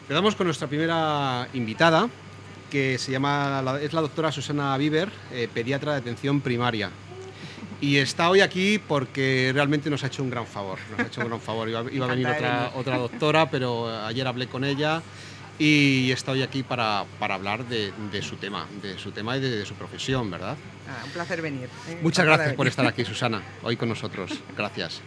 Quedamos con nuestra primera invitada, que es la doctora Susana Viver, pediatra de atención primaria. Y está hoy aquí porque realmente nos ha hecho un gran favor. Iba a venir otra doctora, pero ayer hablé con ella y está hoy aquí para hablar de su tema y de su profesión, ¿verdad? Un placer venir. Muchas gracias por estar aquí, Susana, hoy con nosotros. Gracias.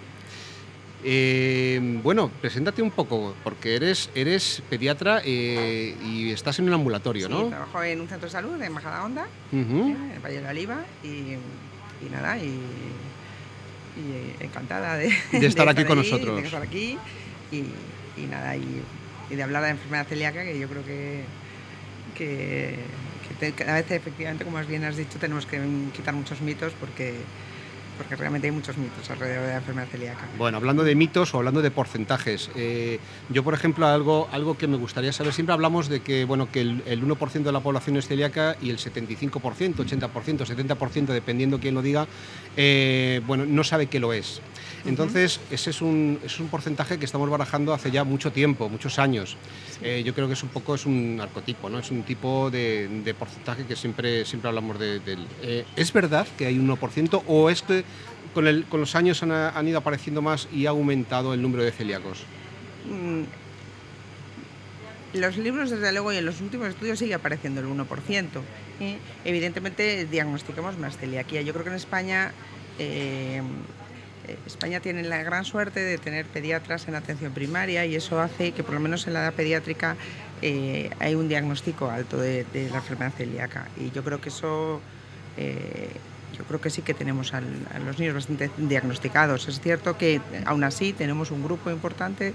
Bueno, preséntate un poco, porque eres pediatra y estás en un ambulatorio, ¿no? Sí, trabajo en un centro de salud en Majadahonda, en el Valle de la Oliva, y encantada de estar aquí con allí, nosotros. De estar aquí y de hablar de la enfermedad celíaca, que yo creo que cada vez, efectivamente, como bien has dicho, tenemos que quitar muchos mitos porque realmente hay muchos mitos alrededor de la enfermedad celíaca. Bueno, hablando de mitos o hablando de porcentajes, yo, por ejemplo, algo que me gustaría saber, siempre hablamos de que, que el 1% de la población es celíaca y el 75%, 80%, 70%, dependiendo quién lo diga, no sabe que lo es. Entonces, ese es un porcentaje que estamos barajando hace ya mucho tiempo, muchos años. Sí. Yo creo que es un arquetipo, ¿no? Es un tipo de porcentaje que siempre hablamos de él. ¿Es verdad que hay un 1% o es que con los años han ido apareciendo más y ha aumentado el número de celíacos? Los libros, desde luego, y en los últimos estudios sigue apareciendo el 1%. Evidentemente diagnosticamos más celiaquía. Yo creo que en España tiene la gran suerte de tener pediatras en atención primaria, y eso hace que por lo menos en la edad pediátrica hay un diagnóstico alto de la enfermedad celíaca, y yo creo que eso sí que tenemos a los niños bastante diagnosticados. Es cierto que aún así tenemos un grupo importante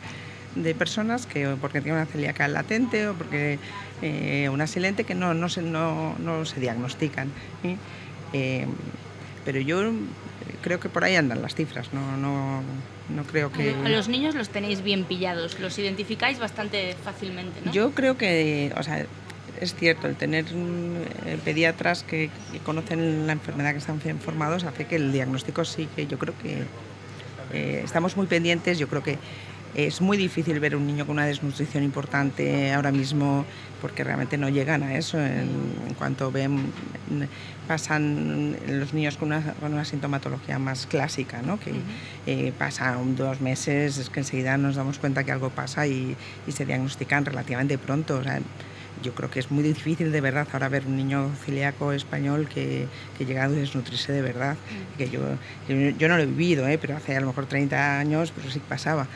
de personas que, porque tienen una celíaca latente o porque una silente, que no se diagnostican, pero yo creo que por ahí andan las cifras, no creo que... A los niños los tenéis bien pillados, los identificáis bastante fácilmente, ¿no? Yo creo que, es cierto, el tener pediatras que conocen la enfermedad, que están bien formados, hace que el diagnóstico sí, que yo creo que estamos muy pendientes. Yo creo que es muy difícil ver un niño con una desnutrición importante ahora mismo, porque realmente no llegan a eso. En cuanto pasan los niños con una sintomatología más clásica, ¿no? Que pasan 2 meses, es que enseguida nos damos cuenta que algo pasa y se diagnostican relativamente pronto. Yo creo que es muy difícil, de verdad, ahora ver un niño celíaco español que llega a desnutrirse de verdad. Que yo no lo he vivido, pero hace a lo mejor 30 años pues sí pasaba.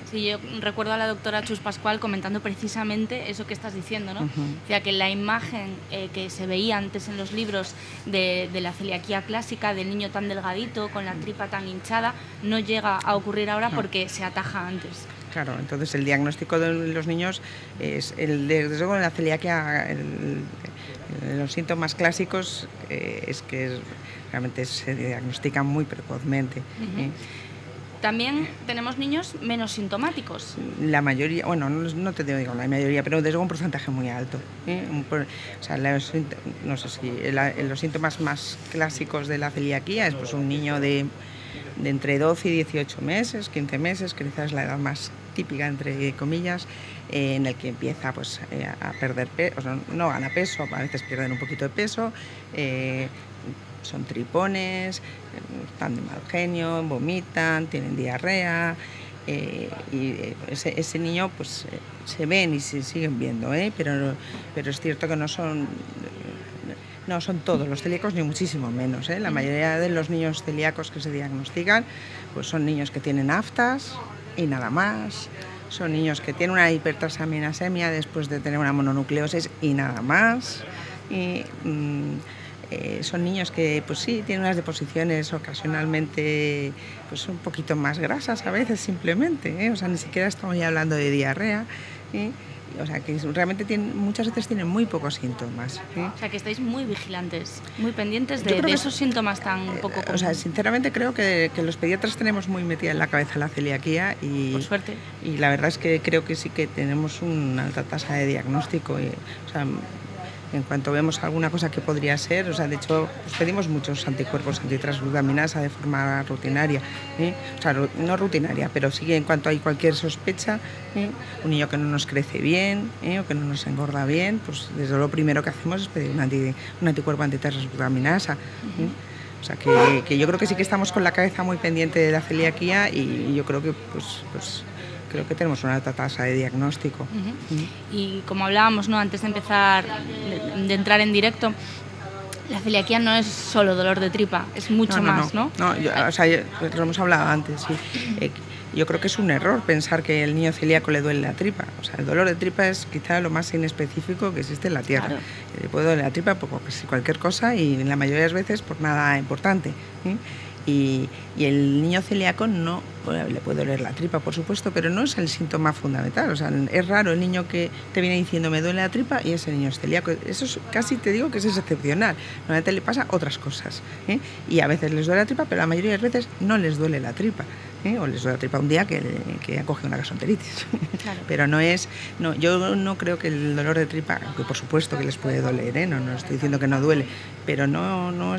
Sí, yo recuerdo a la doctora Chus Pascual comentando precisamente eso que estás diciendo, ¿no? O sea, que la imagen que se veía antes en los libros de la celiaquía clásica, del niño tan delgadito, con la tripa tan hinchada, no llega a ocurrir ahora porque se ataja antes. Claro, entonces el diagnóstico de los niños es, desde luego, en la celiaquia, los síntomas clásicos es que realmente se diagnostican muy precozmente. También tenemos niños menos sintomáticos. La mayoría, bueno, no te digo la mayoría, pero desde luego un porcentaje muy alto. No sé si los síntomas más clásicos de la celiaquía es pues un niño de entre 12 y 18 meses, 15 meses, que quizás es la edad más típica, entre comillas, en el que empieza pues, a perder peso, no gana peso, a veces pierden un poquito de peso, son tripones, están de mal genio, vomitan, tienen diarrea, y ese niño pues se ven y se siguen viendo, pero es cierto que no son todos los celíacos, ni muchísimo menos. La mayoría de los niños celíacos que se diagnostican pues son niños que tienen aftas y nada más. Son niños que tienen una hipertransaminasemia después de tener una mononucleosis y nada más. Y son niños que pues sí tienen unas deposiciones ocasionalmente pues un poquito más grasas a veces, simplemente, ni siquiera estamos ya hablando de diarrea. Que realmente muchas veces tienen muy pocos síntomas. O sea, que estáis muy vigilantes, muy pendientes de esos síntomas tan poco comunes. Sinceramente creo que los pediatras tenemos muy metida en la cabeza la celiaquía y, por suerte, y la verdad es que creo que sí que tenemos una alta tasa de diagnóstico. En cuanto vemos alguna cosa que podría ser, o sea, de hecho, pues pedimos muchos anticuerpos antitransglutaminasa de forma rutinaria, o sea, no rutinaria, pero sí en cuanto hay cualquier sospecha, un niño que no nos crece bien, o que no nos engorda bien, pues desde lo primero que hacemos es pedir un anticuerpo antitransglutaminasa. O sea, que yo creo que sí que estamos con la cabeza muy pendiente de la celiaquía y yo creo que pues creo que tenemos una alta tasa de diagnóstico. Y como hablábamos, ¿no?, antes de empezar, de entrar en directo, la celiaquía no es solo dolor de tripa, es mucho más, ¿no? O sea, lo hemos hablado antes, sí. Yo creo que es un error pensar que al niño celíaco le duele la tripa. O sea, el dolor de tripa es quizá lo más inespecífico que existe en la Tierra. Claro. Puede doler la tripa por cualquier cosa y la mayoría de las veces por nada importante. Y el niño celíaco no le puede doler la tripa, por supuesto, pero no es el síntoma fundamental. O sea, es raro el niño que te viene diciendo me duele la tripa y ese niño es celíaco. Eso es, casi te digo que es excepcional. Normalmente le pasa otras cosas. Y a veces les duele la tripa, pero la mayoría de las veces no les duele la tripa. O les duele la tripa un día que ha cogido una gastroenteritis. Claro. Pero yo no creo que el dolor de tripa, aunque por supuesto que les puede doler, no estoy diciendo que no duele, pero no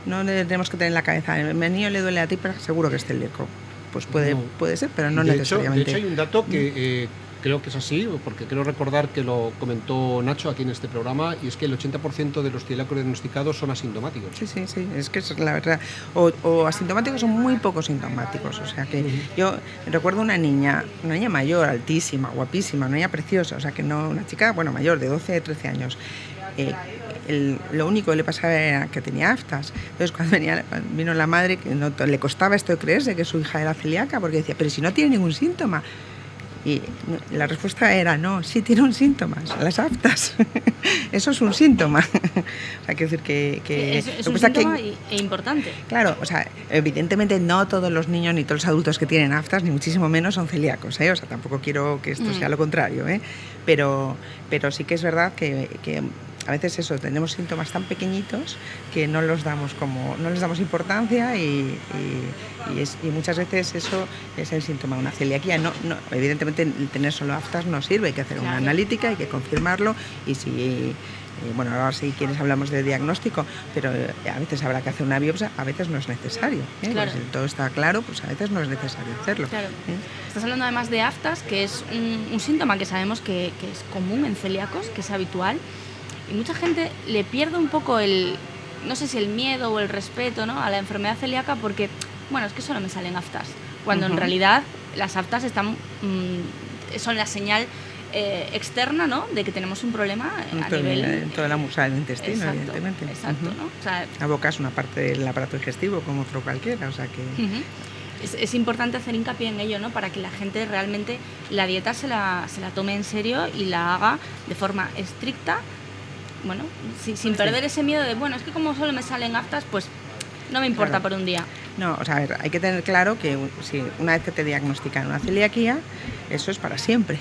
tenemos que tener en la cabeza, el niño le duele la tripa, seguro que es celíaco. Pues puede ser, pero no necesariamente. De hecho, hay un dato que creo que es así, porque creo recordar que lo comentó Nacho aquí en este programa, y es que el 80% de los celíacos diagnosticados son asintomáticos. Sí, es que es la verdad. O asintomáticos son muy pocos sintomáticos. O sea que yo recuerdo una niña mayor, altísima, guapísima, una niña preciosa, o sea que no, una chica, mayor, de 12, 13 años. Lo único que le pasaba era que tenía aftas. Entonces cuando vino la madre, que no le costaba esto de creerse que su hija era celíaca, porque decía, pero si no tiene ningún síntoma. Y la respuesta era, no, sí tiene un síntoma, las aftas. Eso es un síntoma. O sea, quiero decir que es un síntoma e importante. Claro, o sea, evidentemente no todos los niños ni todos los adultos que tienen aftas, ni muchísimo menos son celíacos, O sea, tampoco quiero que esto sea lo contrario, Pero sí que es verdad que a veces tenemos síntomas tan pequeñitos que no les damos importancia y muchas veces eso es el síntoma de una celiaquía. No, evidentemente tener solo aftas no sirve, hay que hacer una analítica, hay que confirmarlo y si ahora si quieres hablamos de diagnóstico, pero a veces habrá que hacer una biopsia, a veces no es necesario. Claro. Pues si todo está claro, pues a veces no es necesario hacerlo. Claro. Estás hablando además de aftas, que es un síntoma que sabemos que es común en celíacos, que es habitual. Y mucha gente le pierde un poco no sé si el miedo o el respeto, ¿no?, a la enfermedad celíaca porque, es que solo me salen aftas. Cuando en realidad las aftas son la señal externa, ¿no?, de que tenemos un problema a nivel... En toda la mucosa del intestino, evidentemente. Exacto, ¿no? O sea, la boca es una parte del aparato digestivo como otro cualquiera, o sea que... Es importante hacer hincapié en ello, ¿no?, para que la gente realmente la dieta se la tome en serio y la haga de forma estricta, sin perder ese miedo de, es que como solo me salen aftas, pues no me importa por un día. No, o sea, a ver, hay que tener claro que si una vez que te diagnostican una celiaquía, eso es para siempre.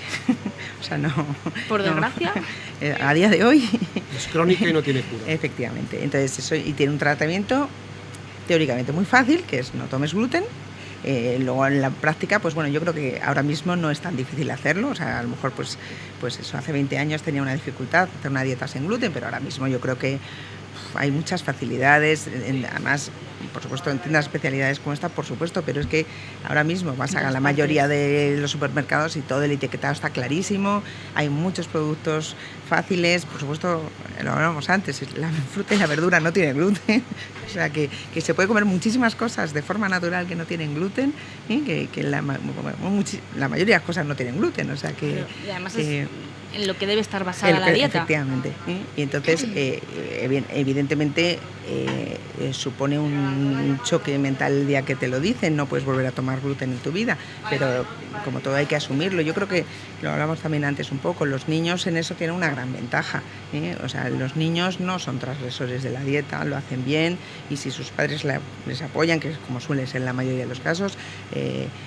O sea, no... Por desgracia. A día de hoy... Es crónica y no tiene cura. Efectivamente. Entonces, eso, y tiene un tratamiento teóricamente muy fácil, que es no tomes gluten. Luego en la práctica, yo creo que ahora mismo no es tan difícil hacerlo, o sea, a lo mejor pues eso, hace 20 años tenía una dificultad hacer una dieta sin gluten, pero ahora mismo yo creo que hay muchas facilidades, además, por supuesto, en tiendas especialidades como esta, por supuesto, pero es que ahora mismo vas a la mayoría de los supermercados y todo el etiquetado está clarísimo, hay muchos productos fáciles, por supuesto, lo hablábamos antes, la fruta y la verdura no tienen gluten, o sea que se puede comer muchísimas cosas de forma natural que no tienen gluten, que la mayoría de las cosas no tienen gluten, o sea que... Y además es en lo que debe estar basada la dieta. Efectivamente. Y entonces, evidentemente, supone un choque mental el día que te lo dicen, no puedes volver a tomar gluten en tu vida, pero como todo hay que asumirlo. Yo creo que, lo hablamos también antes un poco, los niños en eso tienen una gran ventaja. O sea, los niños no son transgresores de la dieta, lo hacen bien, y si sus padres les apoyan, que es como suele ser en la mayoría de los casos,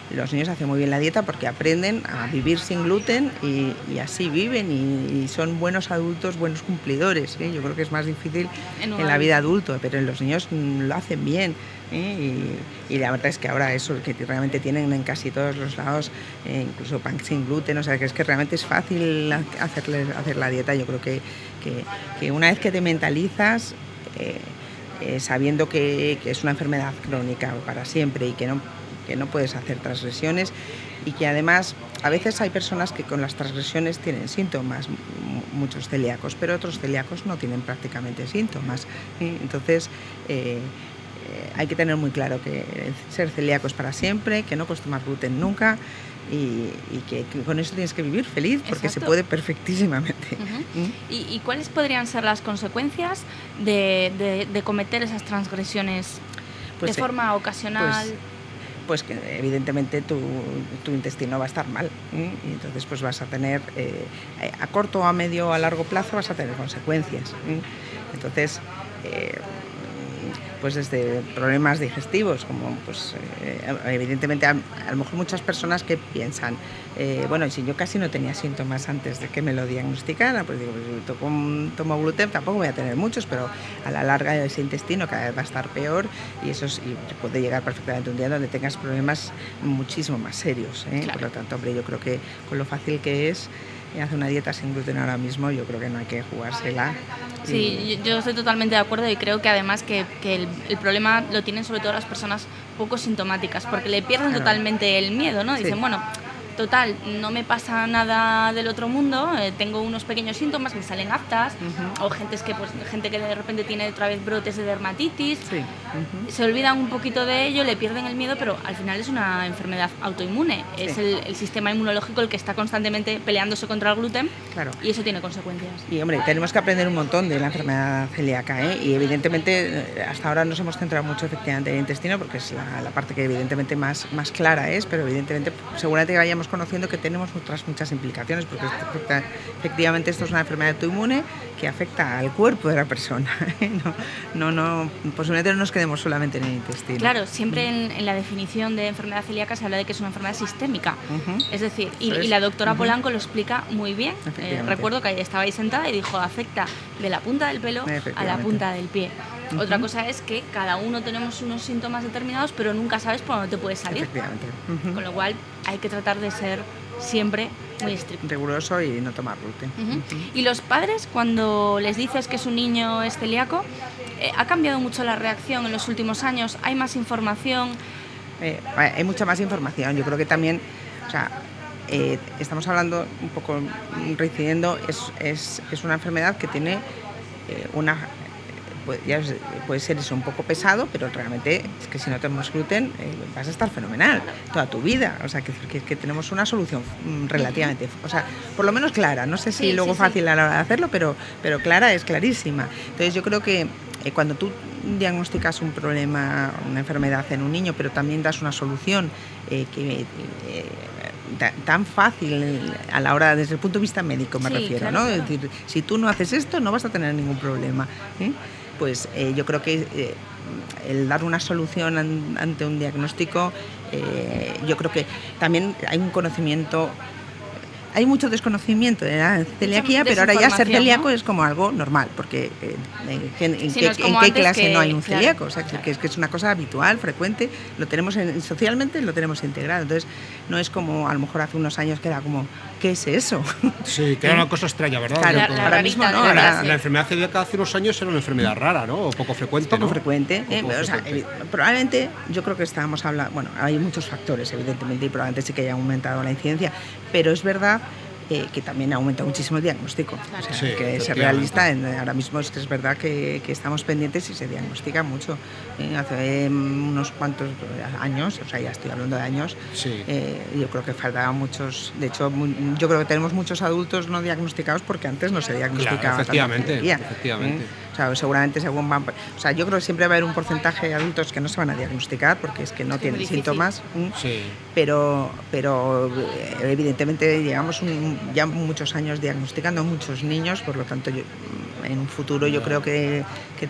los niños hacen muy bien la dieta porque aprenden a vivir sin gluten y así viven y son buenos adultos, buenos cumplidores. Yo creo que es más difícil en la vida adulta, pero en los niños niños lo hacen bien, y la verdad es que ahora eso, que realmente tienen en casi todos los lados, incluso pan sin gluten, o sea, que es que realmente es fácil hacer la dieta. Yo creo que una vez que te mentalizas, sabiendo que es una enfermedad crónica para siempre y que no puedes hacer transgresiones, y que además a veces hay personas que con las transgresiones tienen síntomas, muchos celíacos, pero otros celíacos no tienen prácticamente síntomas. Entonces hay que tener muy claro que ser celíaco es para siempre, que no puedes tomar gluten nunca, y que con eso tienes que vivir feliz, porque Exacto. se puede perfectísimamente. ¿Y cuáles podrían ser las consecuencias de cometer esas transgresiones Pues, de forma ocasional? Pues que evidentemente tu intestino va a estar mal, y entonces pues vas a tener, a corto, a medio, a largo plazo vas a tener consecuencias. Entonces, pues desde problemas digestivos, como pues evidentemente a lo mejor muchas personas que piensan, bueno, si yo casi no tenía síntomas antes de que me lo diagnosticara, pues digo, pues, tomo gluten, tampoco voy a tener muchos, pero a la larga ese intestino cada vez va a estar peor, y puede llegar perfectamente un día donde tengas problemas muchísimo más serios. Claro. Por lo tanto, hombre, yo creo que con lo fácil que es hacer una dieta sin gluten ahora mismo, yo creo que no hay que jugársela. Sí, yo estoy totalmente de acuerdo, y creo que además que el problema lo tienen sobre todo las personas poco sintomáticas, porque le pierden totalmente el miedo, ¿no? Dicen, bueno, total, no me pasa nada del otro mundo, tengo unos pequeños síntomas, me salen aftas, o gente que de repente tiene otra vez brotes de dermatitis, se olvidan un poquito de ello, le pierden el miedo, pero al final es una enfermedad autoinmune, es el sistema inmunológico el que está constantemente peleándose contra el gluten, Claro. y eso tiene consecuencias. Y hombre, tenemos que aprender un montón de la enfermedad celíaca, y evidentemente hasta ahora nos hemos centrado mucho efectivamente en el intestino, porque es la parte que evidentemente más clara es, pero evidentemente seguramente vayamos conociendo que tenemos muchas implicaciones, porque efectivamente esto es una enfermedad autoinmune que afecta al cuerpo de la persona. No, posiblemente no nos quedemos solamente en el intestino. Claro, siempre en la definición de enfermedad celíaca se habla de que es una enfermedad sistémica. Es decir, y la doctora Polanco lo explica muy bien. Recuerdo que estaba ahí sentada y dijo, afecta de la punta del pelo a la punta del pie. Otra cosa es que cada uno tenemos unos síntomas determinados, pero nunca sabes por dónde te puede salir. Efectivamente. Con lo cual hay que tratar de ser siempre muy estricto. Riguroso y no tomar gluten. Y los padres, cuando les dices que su niño es celíaco, ¿ha cambiado mucho la reacción en los últimos años? ¿Hay más información? Hay mucha más información. Yo creo que también, o sea, estamos hablando un poco, reincidiendo, es una enfermedad que tiene puede ser eso un poco pesado, pero realmente es que si no tenemos gluten vas a estar fenomenal toda tu vida. O sea, que tenemos una solución relativamente, o sea, por lo menos clara. No sé si luego fácil a la hora de hacerlo, pero clara es clarísima. Entonces yo creo que cuando tú diagnosticas un problema, una enfermedad en un niño, pero también das una solución tan fácil a la hora, desde el punto de vista médico me refiero, claro, ¿no? Claro. Es decir, si tú no haces esto no vas a tener ningún problema, pues yo creo que el dar una solución ante un diagnóstico, yo creo que también hay un conocimiento. Hay mucho desconocimiento de la celiaquía, pero ahora ya ser celíaco, ¿no? Es como algo normal, porque ¿en qué clase no hay un celíaco? Claro, o sea, que es una cosa habitual, frecuente, lo tenemos socialmente lo tenemos integrado. Entonces, no es como a lo mejor hace unos años que era como, ¿qué es eso? Sí, que era una cosa extraña, ¿verdad? Claro, ahora mismo no. La enfermedad celíaca hace unos años era una enfermedad rara, ¿no? O poco frecuente. Poco frecuente. O sea, probablemente, yo creo que estábamos hablando, bueno, hay muchos factores, evidentemente, y probablemente sí que haya aumentado la incidencia, pero es verdad que también aumenta muchísimo el diagnóstico. Claro. O sea, hay que ser realista. Ahora mismo es que es verdad que estamos pendientes y se diagnostica mucho. Hace unos cuantos años, o sea, ya estoy hablando de años, yo creo que faltaban muchos. De hecho, yo creo que tenemos muchos adultos no diagnosticados porque antes no se diagnosticaba. Claro, efectivamente. O sea, seguramente según van. O sea, yo creo que siempre va a haber un porcentaje de adultos que no se van a diagnosticar porque es que no tienen síntomas. Pero evidentemente llevamos ya muchos años diagnosticando a muchos niños, por lo tanto en un futuro yo creo que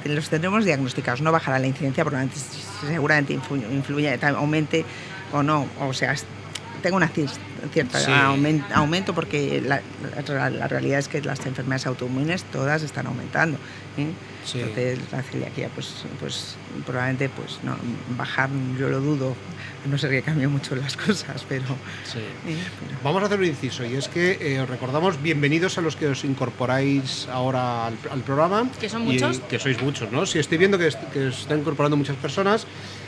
los tendremos diagnosticados. No bajará la incidencia, porque seguramente influye, aumente o no, o sea, tenga una cierta Sí. aumento, porque la realidad es que las enfermedades autoinmunes todas están aumentando, ¿eh? Sí. Entonces la celiaquía pues probablemente pues no bajar, yo lo dudo, a no ser que cambien mucho las cosas, pero, Sí. pero Vamos a hacer un inciso, y es que os recordamos, bienvenidos a los que os incorporáis ahora al programa. Que son muchos. Que sois muchos, ¿no? Sí, estoy viendo que se están incorporando muchas personas,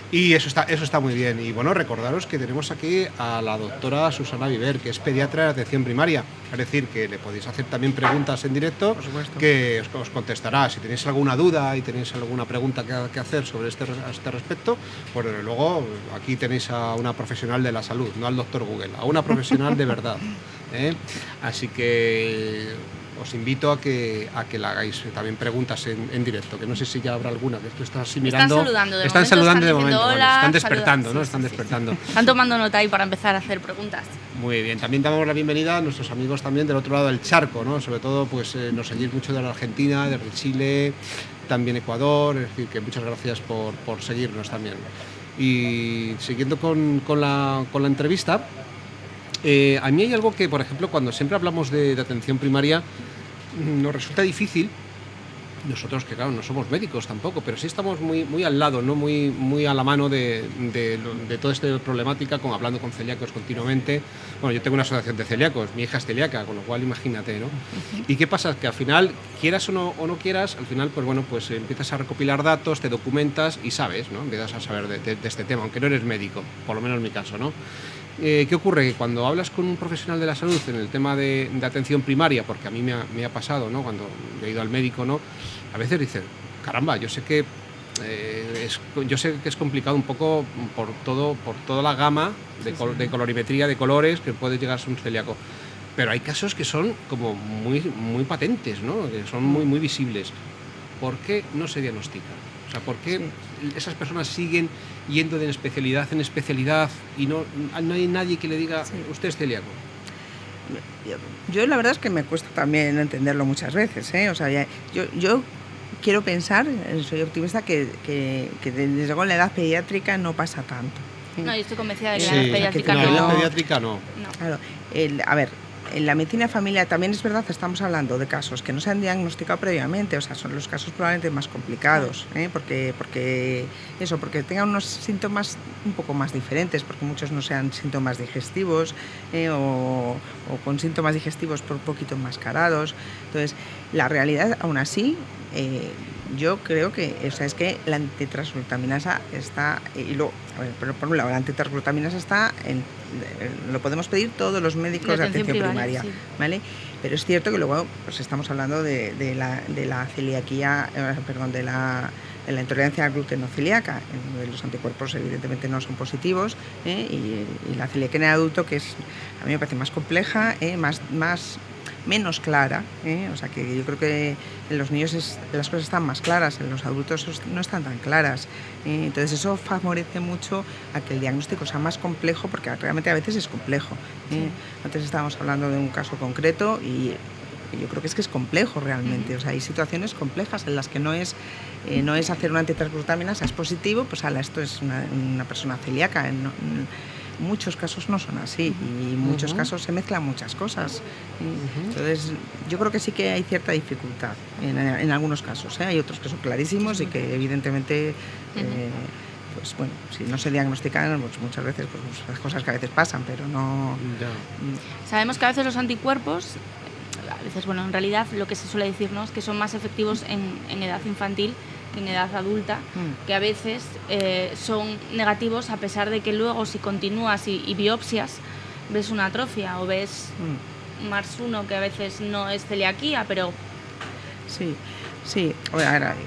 y eso está muy bien. Y bueno, recordaros que tenemos aquí a la doctora Susana Viver, que es pediatra de atención primaria. Es decir, que le podéis hacer también preguntas en directo, Por supuesto. que os contestará. Si tenéis alguna duda y tenéis alguna pregunta que hacer sobre este respecto, pues desde luego aquí tenéis a una profesional de la salud, no al doctor Google, a una profesional de verdad, ¿eh? Así que os invito a que le hagáis también preguntas en directo, que no sé si ya habrá alguna, que tú estás así mirando. Están saludando de de momento, están momento, diciendo vale, hola, están despertando, saludan, ¿no? sí, Están sí, sí. despertando. Están tomando nota ahí para empezar a hacer preguntas. Muy bien, también damos la bienvenida a nuestros amigos también del otro lado del charco, ¿no? Sobre todo, pues nos seguís mucho de la Argentina, desde Chile, también Ecuador, es decir, que muchas gracias por seguirnos también. Y siguiendo con la entrevista, a mí hay algo que, por ejemplo, cuando siempre hablamos de atención primaria, nos resulta difícil. Nosotros, que claro, no somos médicos tampoco, pero sí estamos muy al lado, ¿no? Muy a la mano de toda esta problemática, hablando con celíacos continuamente. Bueno, yo tengo una asociación de celíacos, mi hija es celíaca, con lo cual imagínate, ¿no? ¿Y qué pasa? Que al final, quieras o no quieras, al final, pues bueno, pues empiezas a recopilar datos, te documentas y sabes, ¿no? Empiezas a saber de este tema, aunque no eres médico, por lo menos en mi caso, ¿no? ¿Qué ocurre? Que cuando hablas con un profesional de la salud en el tema de atención primaria, porque a mí me ha pasado, ¿no? Cuando he ido al médico, ¿no? A veces dices, caramba, yo sé que es complicado un poco por toda la gama de colorimetría, de colores que puede llegar a ser un celíaco. Pero hay casos que son como muy patentes, ¿no? Que son muy visibles. ¿Por qué no se diagnostican? O sea, ¿por qué esas personas siguen yendo de especialidad en especialidad y no hay nadie que le diga, usted es celíaco? yo la verdad es que me cuesta también entenderlo muchas veces, ¿eh? O sea, yo quiero pensar, soy optimista, que desde luego en la edad pediátrica no pasa tanto. No, yo estoy convencida de que Sí, la pediátrica no, que en la no. pediátrica no. Claro, a ver, en la medicina de familia también es verdad que estamos hablando de casos que no se han diagnosticado previamente, o sea, son los casos probablemente más complicados, ¿eh? porque tengan unos síntomas un poco más diferentes, porque muchos no sean síntomas digestivos, o con síntomas digestivos por un poquito enmascarados. Entonces, la realidad aún así, yo creo que, o sea, es que la antitransglutaminasa está, y luego, a ver, pero por un lado, la antitransglutaminasa está lo podemos pedir todos los médicos de atención primaria, sí. ¿vale? Pero es cierto que luego pues estamos hablando de la celiaquía, de la intolerancia a gluten celíaca, en donde los anticuerpos evidentemente no son positivos, y la celiaquía en el adulto, que a mí me parece más compleja, menos clara, o sea que yo creo que en los niños las cosas están más claras, en los adultos no están tan claras, entonces eso favorece mucho a que el diagnóstico sea más complejo, porque realmente a veces es complejo. Antes estábamos hablando de un caso concreto y yo creo que es complejo realmente, o sea, hay situaciones complejas en las que no es hacer una antitransglutaminasa, es positivo, pues esto es una persona celíaca. Muchos casos no son así y en muchos casos se mezclan muchas cosas. Entonces, yo creo que sí que hay cierta dificultad en algunos casos, ¿eh? Hay otros que son clarísimos y que evidentemente, pues bueno, si no se diagnostican, pues muchas veces pues las cosas que a veces pasan, pero no... Sabemos que a veces los anticuerpos, a veces, bueno, en realidad lo que se suele decirnos es que son más efectivos en edad infantil que en edad adulta, que a veces son negativos, a pesar de que luego si continúas y biopsias ves una atrofia o ves MARS1, que a veces no es celiaquía, pero... Sí.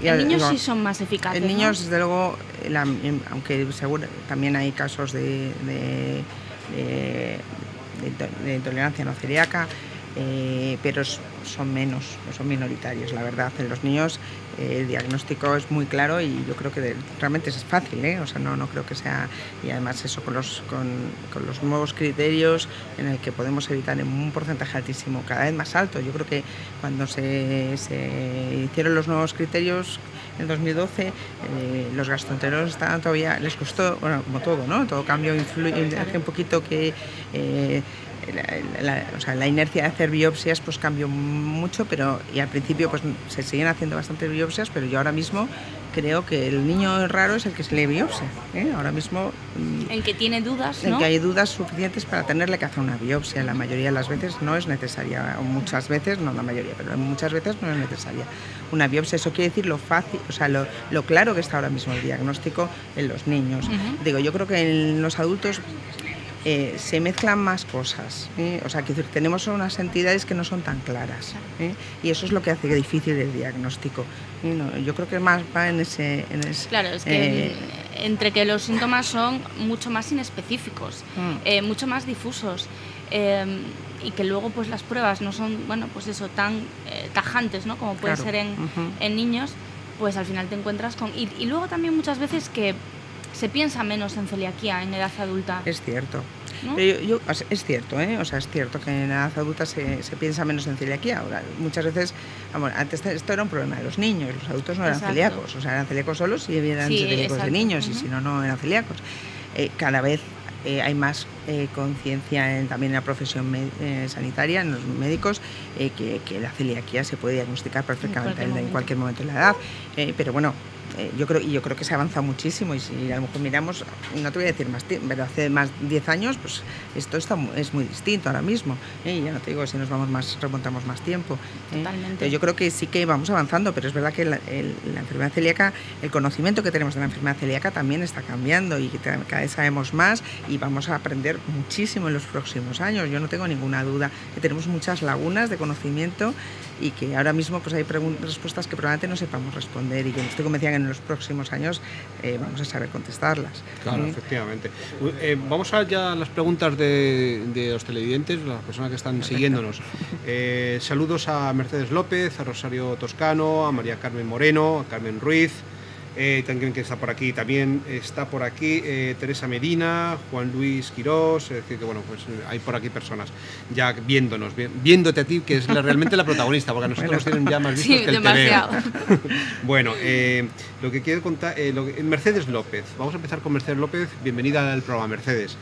En niños sí son más eficaces. En niños, ¿no? desde luego, aunque seguro también hay casos de intolerancia no celíaca, pero son menos, son minoritarios, la verdad. En los niños el diagnóstico es muy claro y yo creo que realmente es fácil, o sea, no creo que sea... Y además eso con los nuevos criterios en el que podemos evitar en un porcentaje altísimo, cada vez más alto. Yo creo que cuando se hicieron los nuevos criterios en 2012, los gastroenterólogos estaban todavía, les costó, bueno, como todo, ¿no? Todo cambio hace un poquito que... la inercia de hacer biopsias pues cambió mucho, y al principio pues se siguen haciendo bastantes biopsias, pero yo ahora mismo creo que el niño raro es el que se le biopsia, ahora mismo el que tiene dudas, el ¿no? que hay dudas suficientes para tenerle que hacer una biopsia. La mayoría de las veces no es necesaria, o muchas veces, no la mayoría, pero muchas veces no es necesaria una biopsia. Eso quiere decir lo fácil, o sea, lo claro que está ahora mismo el diagnóstico en los niños. Digo, yo creo que en los adultos se mezclan más cosas, o sea, que tenemos unas entidades que no son tan claras, y eso es lo que hace difícil el diagnóstico. Yo creo que más va en ese... Claro, es que entre que los síntomas son mucho más inespecíficos, mucho más difusos, y que luego pues las pruebas no son, bueno, pues eso, tan tajantes, ¿no? Como puede ser en niños, pues al final te encuentras con... Y luego también muchas veces que se piensa menos en celiaquía en edad adulta. Es cierto. ¿No? Es cierto, o sea, es cierto que en edad adulta se piensa menos en celiaquía. Ahora, muchas veces, antes esto era un problema de los niños, los adultos no eran celíacos, o sea, eran celíacos solos y eran celíacos de niños, y si no eran celíacos. Cada vez hay más conciencia también en la profesión sanitaria, en los médicos, que la celiaquía se puede diagnosticar perfectamente en cualquier momento de la edad, pero bueno, yo creo que se ha avanzado muchísimo, y si a lo mejor miramos, no te voy a decir más tiempo, pero hace más 10 años, pues esto es muy distinto ahora mismo, y ya no te digo si remontamos más tiempo. Totalmente. Yo creo que sí que vamos avanzando, pero es verdad que la enfermedad celíaca, el conocimiento que tenemos de la enfermedad celíaca también está cambiando, y cada vez sabemos más y vamos a aprender muchísimo en los próximos años. Yo no tengo ninguna duda que tenemos muchas lagunas de conocimiento, y que ahora mismo pues hay respuestas que probablemente no sepamos responder, y que estoy convencida que en los próximos años vamos a saber contestarlas. Claro, efectivamente. Vamos ya a las preguntas de los televidentes, las personas que están siguiéndonos. Saludos a Mercedes López, a Rosario Toscano, a María Carmen Moreno, a Carmen Ruiz, también que está por aquí, Teresa Medina, Juan Luis Quirós, es decir que bueno, pues hay por aquí personas ya viéndote a ti, que es realmente la protagonista, porque a nosotros nos tienen ya más vistos que el demasiado. Bueno, lo que quiero contar, Mercedes López, vamos a empezar con Mercedes López. Bienvenida al programa, Mercedes.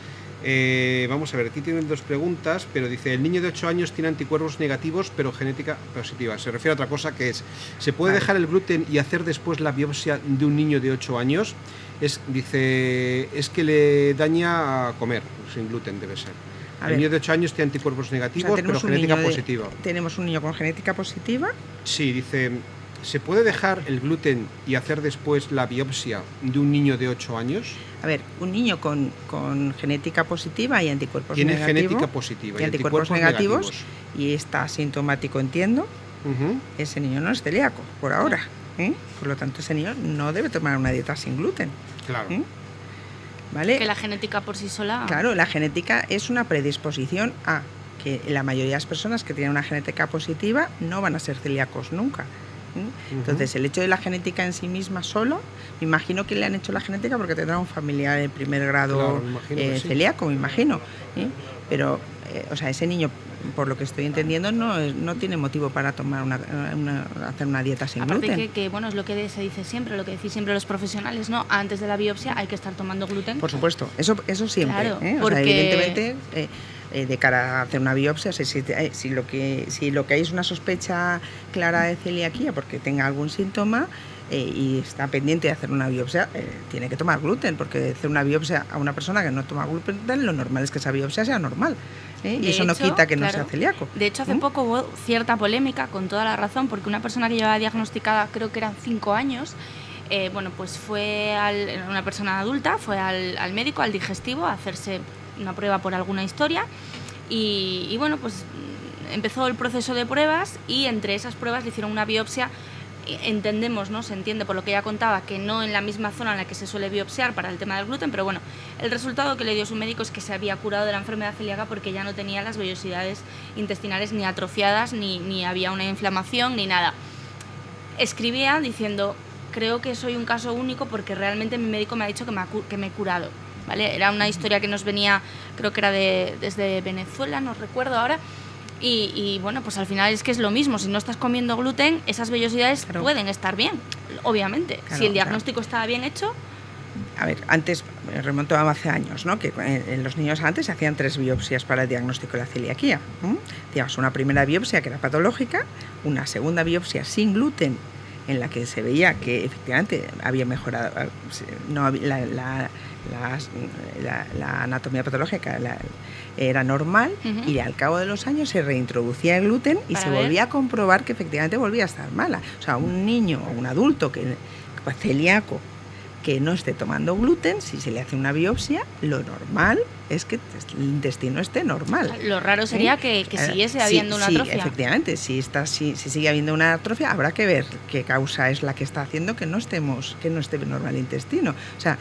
Vamos a ver, aquí tienen dos preguntas, pero dice: el niño de 8 años tiene anticuerpos negativos pero genética positiva. Se refiere a otra cosa, que es: ¿se puede dejar el gluten y hacer después la biopsia de un niño de 8 años? Dice, es que le daña a comer, sin gluten debe ser. El niño de 8 años tiene anticuerpos negativos, pero genética positiva. ¿Tenemos un niño con genética positiva? Sí, dice, ¿se puede dejar el gluten y hacer después la biopsia de un niño de 8 años? A ver, un niño con genética positiva y anticuerpos negativos. Tiene genética positiva y anticuerpos negativos, y está asintomático, entiendo. Ese niño no es celíaco, por ahora. Por lo tanto, ese niño no debe tomar una dieta sin gluten. Claro. ¿Vale? Que la genética por sí sola... Claro, la genética es una predisposición a que la mayoría de las personas que tienen una genética positiva no van a ser celíacos nunca. Entonces, el hecho de la genética en sí misma solo, me imagino que le han hecho la genética porque tendrá un familiar en primer grado celíaco, me imagino. Pero, o sea, ese niño, por lo que estoy entendiendo, no tiene motivo para tomar hacer una dieta sin gluten. Aparte que bueno, es lo que se dice siempre, lo que decís siempre los profesionales, ¿no? Antes de la biopsia hay que estar tomando gluten. Por supuesto, eso siempre. Claro, o sea, evidentemente, de cara a hacer una biopsia, si lo que hay es una sospecha clara de celiaquía porque tenga algún síntoma, y está pendiente de hacer una biopsia, tiene que tomar gluten, porque hacer una biopsia a una persona que no toma gluten, lo normal es que esa biopsia sea normal, y eso no quita que no sea celíaco. De hecho, hace poco hubo cierta polémica, con toda la razón, porque una persona que llevaba diagnosticada, creo que eran 5 años, bueno, pues fue una persona adulta, fue al médico, al digestivo, a hacerse una prueba por alguna historia, y bueno, pues empezó el proceso de pruebas, y entre esas pruebas le hicieron una biopsia entendemos, ¿no? Se entiende por lo que ella contaba, que no en la misma zona en la que se suele biopsiar para el tema del gluten, pero bueno, el resultado que le dio su médico es que se había curado de la enfermedad celíaca porque ya no tenía las vellosidades intestinales ni atrofiadas, ni había una inflamación, ni nada. Escribía diciendo: creo que soy un caso único porque realmente mi médico me ha dicho que me he curado, ¿vale? Era una historia que nos venía, creo que era desde Venezuela, no recuerdo ahora. Y bueno, pues al final es que es lo mismo. Si no estás comiendo gluten, esas vellosidades pueden estar bien, obviamente. Claro, si el diagnóstico estaba bien hecho. A ver, antes, remonto a hace años, ¿no? Que en los niños antes se hacían 3 biopsias para el diagnóstico de la celiaquía. Hacíamos una primera biopsia que era patológica, una segunda biopsia sin gluten, en la que se veía que efectivamente había mejorado, no, la anatomía patológica era normal, y al cabo de los años se reintroducía el gluten y se volvía a comprobar que efectivamente volvía a estar mala. O sea, un niño o un adulto celíaco que no esté tomando gluten, si se le hace una biopsia, lo normal es que el intestino esté normal. Lo raro sería que siguiese habiendo una atrofia. Sí, efectivamente, si sigue habiendo una atrofia, habrá que ver qué causa es la que está haciendo que no esté normal el intestino. O sea,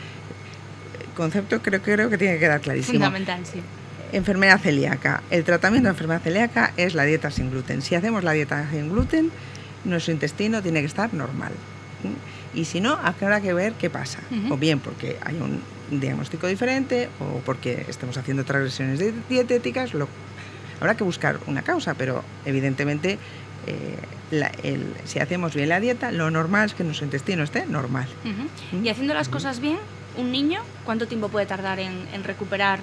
el concepto creo que tiene que quedar clarísimo. Fundamental, sí. Enfermedad celíaca. El tratamiento de enfermedad celíaca es la dieta sin gluten. Si hacemos la dieta sin gluten, nuestro intestino tiene que estar normal. Y si no, habrá que ver qué pasa. O bien porque hay un diagnóstico diferente, o porque estamos haciendo transgresiones dietéticas. Habrá que buscar una causa, pero evidentemente si hacemos bien la dieta, lo normal es que nuestro intestino esté normal. Y haciendo las cosas bien, un niño, ¿cuánto tiempo puede tardar en recuperar?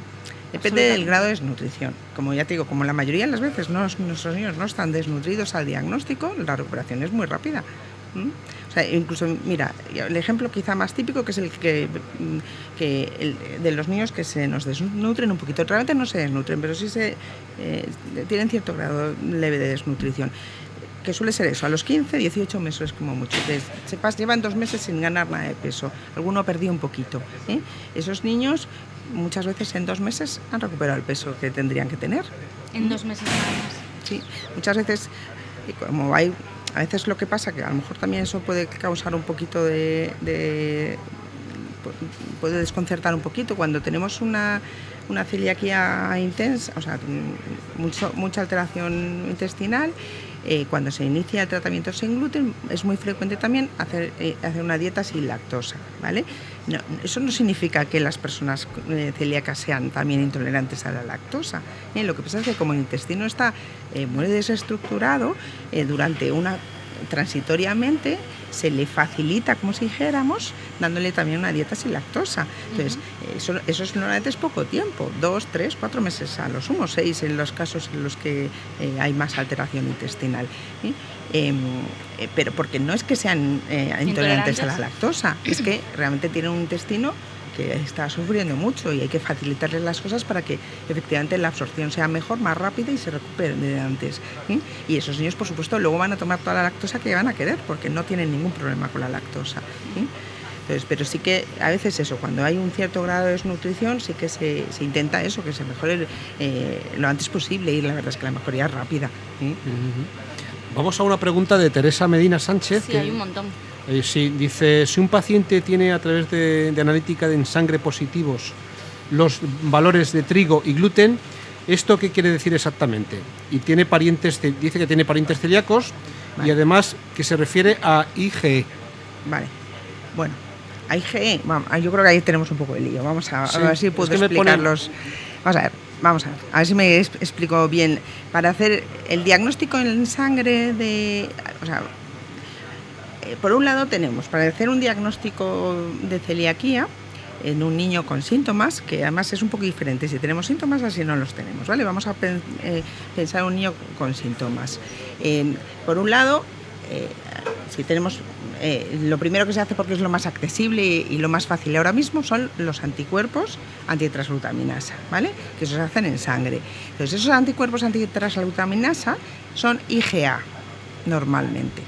Depende del grado de desnutrición. Como ya te digo, como la mayoría de las veces nuestros niños no están desnutridos al diagnóstico, la recuperación es muy rápida. O sea, incluso, mira, el ejemplo quizá más típico, que es el de los niños que se nos desnutren un poquito. Realmente no se desnutren, pero sí tienen cierto grado leve de desnutrición, que suele ser eso, a los 15, 18 meses como mucho. Llevan 2 meses sin ganar nada de peso, alguno ha perdido un poquito. Esos niños muchas veces en 2 meses han recuperado el peso que tendrían que tener. En 2 meses nada más. Sí, muchas veces, como hay... A veces lo que pasa que a lo mejor también eso puede causar un poquito puede desconcertar un poquito cuando tenemos una celiaquía intensa, o sea, mucha alteración intestinal. Cuando se inicia el tratamiento sin gluten es muy frecuente también hacer una dieta sin lactosa, ¿vale? No, eso no significa que las personas celíacas sean también intolerantes a la lactosa. Lo que pasa es que como el intestino está muy desestructurado, transitoriamente se le facilita, como si dijéramos, dándole también una dieta sin lactosa. Entonces, eso normalmente es poco tiempo, 2, 3, 4 meses a lo sumo, 6 en los casos en los que hay más alteración intestinal. Pero porque no es que sean intolerantes a la lactosa, es que realmente tienen un intestino que está sufriendo mucho y hay que facilitarles las cosas para que efectivamente la absorción sea mejor, más rápida y se recuperen de antes. Y esos niños, por supuesto, luego van a tomar toda la lactosa que van a querer porque no tienen ningún problema con la lactosa. Entonces, pero sí que a veces eso, cuando hay un cierto grado de desnutrición, sí que se intenta eso, que se mejore lo antes posible, y la verdad es que la mejoría es rápida. Vamos a una pregunta de Teresa Medina Sánchez. Sí, hay un montón. Sí, dice, si un paciente tiene a través de analítica en sangre positivos los valores de trigo y gluten, ¿esto qué quiere decir exactamente? Y tiene dice que tiene parientes celíacos, vale. Y además que se refiere a IgE. Vale, bueno, a IgE, yo creo que ahí tenemos un poco de lío. Vamos a ver si puedo explicarlos. Vamos a ver si me explico bien. Para hacer el diagnóstico en sangre por un lado tenemos, para hacer un diagnóstico de celiaquía en un niño con síntomas, que además es un poco diferente, si tenemos síntomas así no los tenemos, ¿vale? Vamos a pensar en un niño con síntomas. Por un lado, si tenemos, lo primero que se hace, porque es lo más accesible y lo más fácil ahora mismo, son los anticuerpos antitransglutaminasa, ¿vale? Que esos se hacen en sangre. Entonces, esos anticuerpos antitransglutaminasa son IgA normalmente.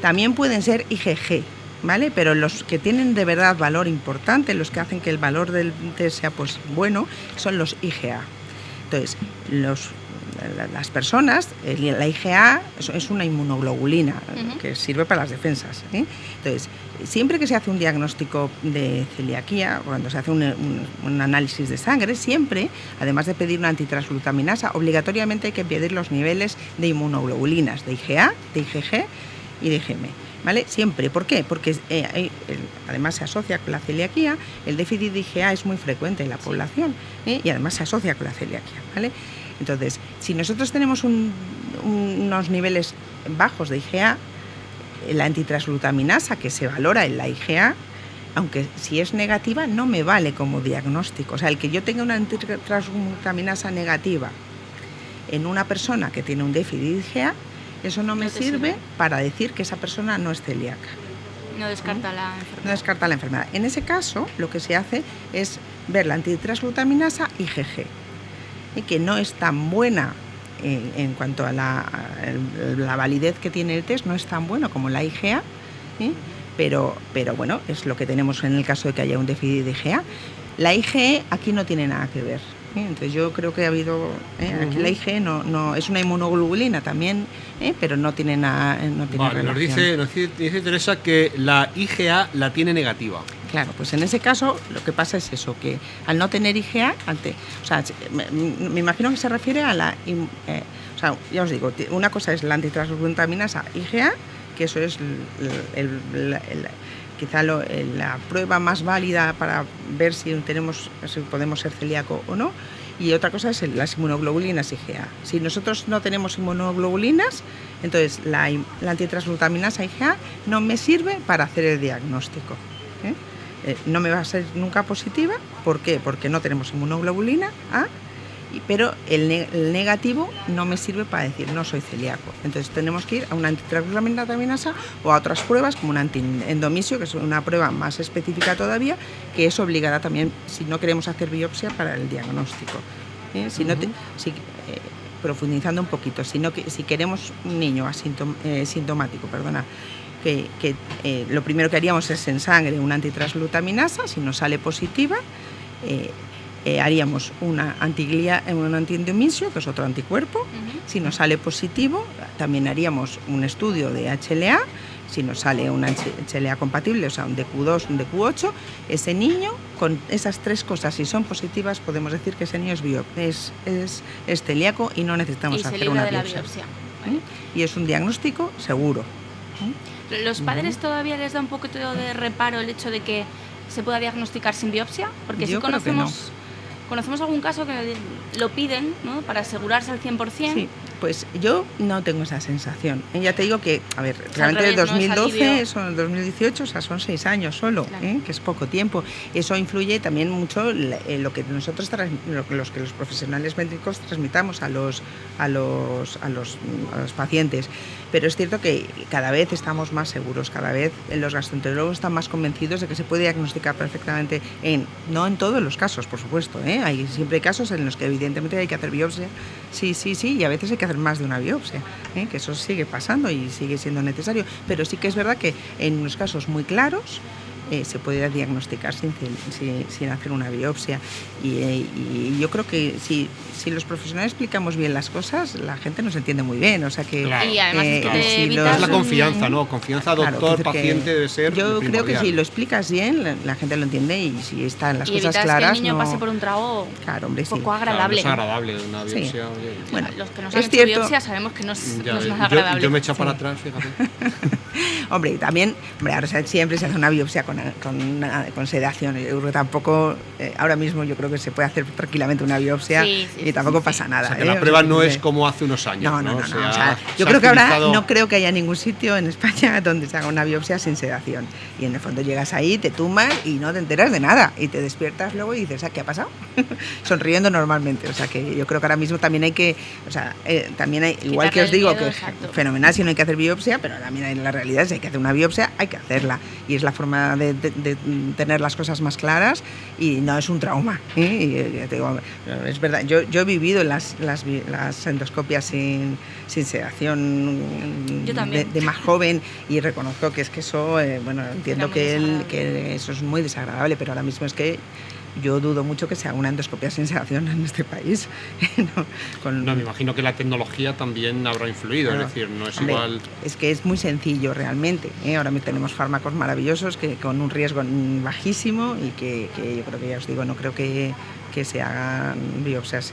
También pueden ser IgG, ¿vale? Pero los que tienen de verdad valor importante, los que hacen que el valor del test sea bueno, son los IgA. Entonces, los las personas, la IgA es una inmunoglobulina que sirve para las defensas. Entonces, siempre que se hace un diagnóstico de celiaquía, cuando se hace un análisis de sangre, siempre, además de pedir una antitransglutaminasa, obligatoriamente hay que pedir los niveles de inmunoglobulinas, de IgA, de IgG y de IgM. ¿Vale? Siempre. ¿Por qué? Porque además se asocia con la celiaquía, el déficit de IgA es muy frecuente en la población y además se asocia con la celiaquía. ¿Vale? Entonces, si nosotros tenemos unos niveles bajos de IgA, la antitransglutaminasa que se valora en la IgA, aunque si es negativa, no me vale como diagnóstico. O sea, el que yo tenga una antitransglutaminasa negativa en una persona que tiene un déficit de IgA, eso no me sirve para decir que esa persona no es celíaca. No descarta la enfermedad. No descarta la enfermedad. En ese caso, lo que se hace es ver la antitransglutaminasa IgG, que no es tan buena en cuanto a la validez que tiene el test, no es tan bueno como la IgA, pero bueno, es lo que tenemos en el caso de que haya un déficit de IgA. La IgE aquí no tiene nada que ver. Entonces yo creo que ha habido aquí la IgE no es una inmunoglobulina también, pero no tiene nada, no tiene vale, relación. Nos dice Teresa que la IgA la tiene negativa. Claro, pues en ese caso lo que pasa es eso, que al no tener IgA, o sea, me imagino que se refiere a la, o sea, ya os digo, una cosa es la antitransglutaminasa IgA, que eso es quizá la prueba más válida para ver si podemos ser celíaco o no, y otra cosa es las inmunoglobulinas IgA. Si nosotros no tenemos inmunoglobulinas, entonces la antitransglutaminasa IgA no me sirve para hacer el diagnóstico. No me va a ser nunca positiva. ¿Por qué? Porque no tenemos inmunoglobulina A, pero el negativo no me sirve para decir no soy celíaco. Entonces tenemos que ir a una antitransglutaminasa o a otras pruebas como un antiendomisio, que es una prueba más específica todavía, que es obligada también si no queremos hacer biopsia para el diagnóstico. Profundizando un poquito, si queremos un niño sintomático, que lo primero que haríamos es en sangre una antitransglutaminasa. Si nos sale positiva, haríamos un antiendomisio, que es otro anticuerpo. Si nos sale positivo, también haríamos un estudio de HLA. Si nos sale una HLA compatible, o sea, un DQ2, un DQ8, ese niño, con esas tres cosas, si son positivas, podemos decir que ese niño es celíaco y no necesitamos hacer una biopsia. Y es un diagnóstico seguro. ¿Los padres todavía les da un poquito de reparo el hecho de que se pueda diagnosticar sin biopsia? Porque si conocemos algún caso que lo piden, ¿no?, para asegurarse al 100%. Sí, pues yo no tengo esa sensación. Ya te digo que, a ver, realmente revés, 2012, son 2018, o sea, son 6 años solo, claro. Que es poco tiempo. Eso influye también mucho en lo que nosotros, los profesionales médicos transmitamos a los pacientes. Pero es cierto que cada vez estamos más seguros, cada vez los gastroenterólogos están más convencidos de que se puede diagnosticar perfectamente, no en todos los casos, por supuesto, siempre hay casos en los que evidentemente hay que hacer biopsia, sí, y a veces hay que hacer más de una biopsia, que eso sigue pasando y sigue siendo necesario, pero sí que es verdad que en unos casos muy claros se puede diagnosticar sin hacer una biopsia, y yo creo que si los profesionales explicamos bien las cosas, la gente nos entiende muy bien, o sea que... Claro. Y además es que es la confianza, ¿no? Confianza doctor-paciente debe ser yo primordial. creo que si lo explicas bien, la gente lo entiende, y si están las cosas claras... que el niño pase por un trago poco agradable. Claro, no es agradable una biopsia. Sí. Bueno, los que nos han hecho biopsia sabemos que no es nada agradable. Yo me he echado para atrás, fíjate. Hombre, ahora siempre se hace una biopsia con sedación. Yo creo que tampoco, ahora mismo yo creo que se puede hacer tranquilamente una biopsia y tampoco pasa nada. O sea, que la prueba no es como hace unos años. No. O sea, yo creo que ahora no creo que haya ningún sitio en España donde se haga una biopsia sin sedación. Y en el fondo llegas ahí, te tumbas y no te enteras de nada. Y te despiertas luego y dices, ¿qué ha pasado? Sonriendo normalmente. O sea, que yo creo que ahora mismo también hay que, también hay, igual que os digo, que fenomenal si no hay que hacer biopsia, pero también la realidad es que hay que hacer una biopsia, hay que hacerla. Y es la forma de tener las cosas más claras y no es un trauma. Y, te digo, es verdad, yo he vivido las endoscopias sin sedación de más joven, y reconozco que es que eso, entiendo que eso es muy desagradable, pero ahora mismo es que yo dudo mucho que se haga una endoscopia sin sedación en este país. No, me imagino que la tecnología también habrá influido, claro. Es decir, no es igual... Es que es muy sencillo realmente, ahora tenemos fármacos maravillosos que con un riesgo bajísimo y que yo creo que, ya os digo, no creo que se hagan biopsias,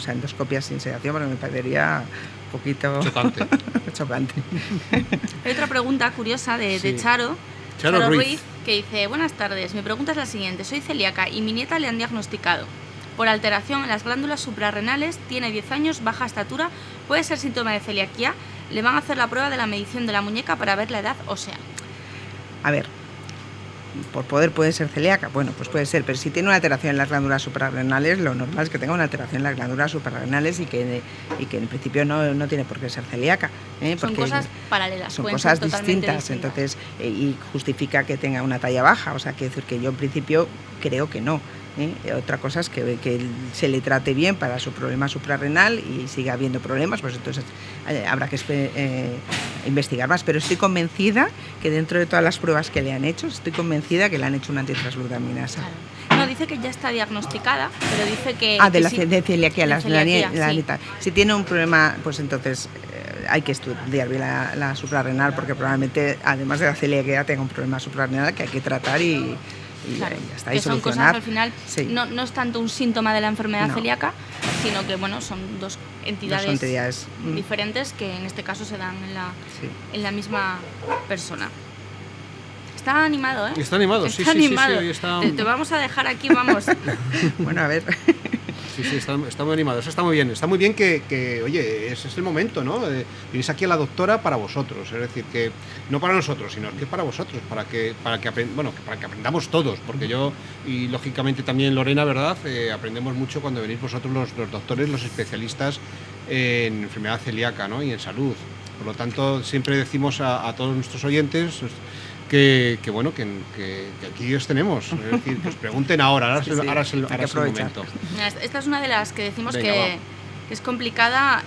endoscopias sin sedación, porque me parecería un poquito... Chocante. Chocante. Hay otra pregunta curiosa de Charo Ruiz, que dice: buenas tardes, mi pregunta es la siguiente. Soy celíaca y mi nieta le han diagnosticado por alteración en las glándulas suprarrenales, tiene 10 años, baja estatura, puede ser síntoma de celiaquía, le van a hacer la prueba de la medición de la muñeca para ver la edad ósea. A ver, por poder puede ser celíaca, bueno, pues puede ser, pero si tiene una alteración en las glándulas suprarrenales, lo normal es que tenga una alteración en las glándulas suprarrenales y que en principio no tiene por qué ser celíaca. Son cosas paralelas, son cosas distintas, entonces, y justifica que tenga una talla baja, o sea, quiere decir que yo en principio creo que no. Otra cosa es que se le trate bien para su problema suprarrenal y siga habiendo problemas, pues entonces habrá que investigar más, pero estoy convencida que dentro de todas las pruebas que le han hecho, estoy convencida que le han hecho una antitransglutaminasa. Claro. No, dice que ya está diagnosticada, pero dice que... de celiaquía, sí. Si tiene un problema, pues entonces hay que estudiar bien la suprarrenal, porque probablemente, además de la celiaquía, tenga un problema suprarrenal que hay que tratar y claro, ya está, que y son solucionar. cosas al final, sí. no es tanto un síntoma de la enfermedad celíaca, sino que son dos entidades diferentes que en este caso se dan en la misma persona. Está animado, ¿eh? Está animado, está animado. Sí, está... Te vamos a dejar aquí, vamos. Bueno, a ver. Sí, está muy animado, eso está muy bien. Está muy bien que oye, ese es el momento, ¿no? Vienes aquí a la doctora para vosotros, es decir, que no para nosotros, sino que para vosotros, para que aprendamos todos, porque yo y lógicamente también Lorena, ¿verdad? Aprendemos mucho cuando venís vosotros los doctores, los especialistas en enfermedad celíaca, ¿no? Y en salud. Por lo tanto, siempre decimos a todos nuestros oyentes que aquí os tenemos, es decir, que os pregunten ahora es el momento. Esta es una de las que decimos. Venga, que es complicada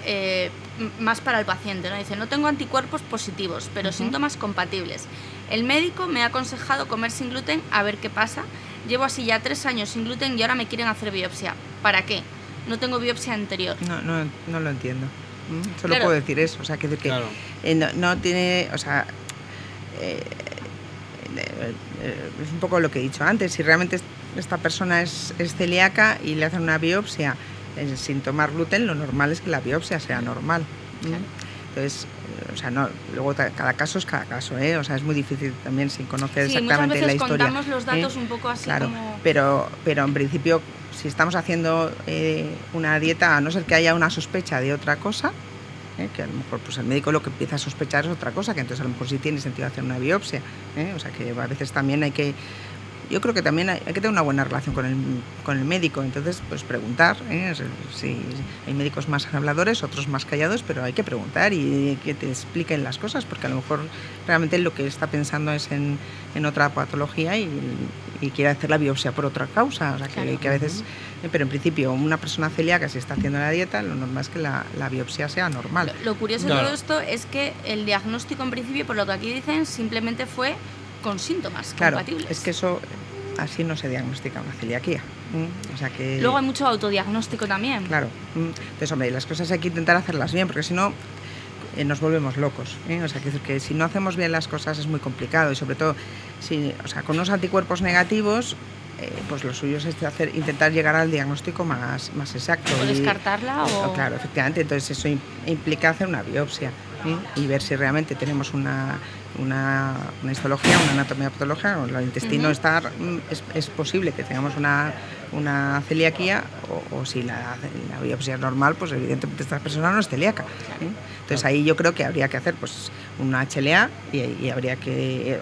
más para el paciente, ¿no? Dice: no tengo anticuerpos positivos, pero síntomas compatibles. El médico me ha aconsejado comer sin gluten, a ver qué pasa. Llevo así ya 3 años sin gluten y ahora me quieren hacer biopsia. ¿Para qué? No tengo biopsia anterior. No lo entiendo. Solo puedo decir eso, o sea, que claro. No tiene, o sea... es un poco lo que he dicho antes. Si realmente esta persona es celíaca y le hacen una biopsia sin tomar gluten, lo normal es que la biopsia sea normal. Claro. Entonces, luego cada caso es cada caso, o sea, es muy difícil también sin conocer exactamente la historia. Muchas veces contamos los datos un poco así, claro, como... pero en principio, si estamos haciendo una dieta, a no ser que haya una sospecha de otra cosa, que a lo mejor pues el médico lo que empieza a sospechar es otra cosa, que entonces a lo mejor sí tiene sentido hacer una biopsia, o sea que a veces también yo creo que también hay que tener una buena relación con el médico, entonces pues preguntar, si hay médicos más habladores, otros más callados, pero hay que preguntar y que te expliquen las cosas, porque a lo mejor realmente lo que está pensando es en otra patología y quiere hacer la biopsia por otra causa, o sea que a veces... Pero en principio, una persona celíaca, si está haciendo la dieta, lo normal es que la biopsia sea normal. Lo curioso de todo esto es que el diagnóstico en principio, por lo que aquí dicen, simplemente fue con síntomas compatibles. Es que eso así no se diagnostica una celiaquía. O sea que... Luego hay mucho autodiagnóstico también. Claro. Entonces, hombre, las cosas hay que intentar hacerlas bien, porque si no nos volvemos locos. O sea, que si no hacemos bien las cosas es muy complicado y sobre todo con unos anticuerpos negativos, pues lo suyo es intentar llegar al diagnóstico más exacto. ¿O descartarla? Claro, efectivamente. Entonces eso implica hacer una biopsia y ver si realmente tenemos una histología, una anatomía patológica, o el intestino es posible que tengamos una celiaquía o si la biopsia es normal, pues evidentemente esta persona no es celíaca. Entonces ahí yo creo que habría que hacer pues una HLA y habría que...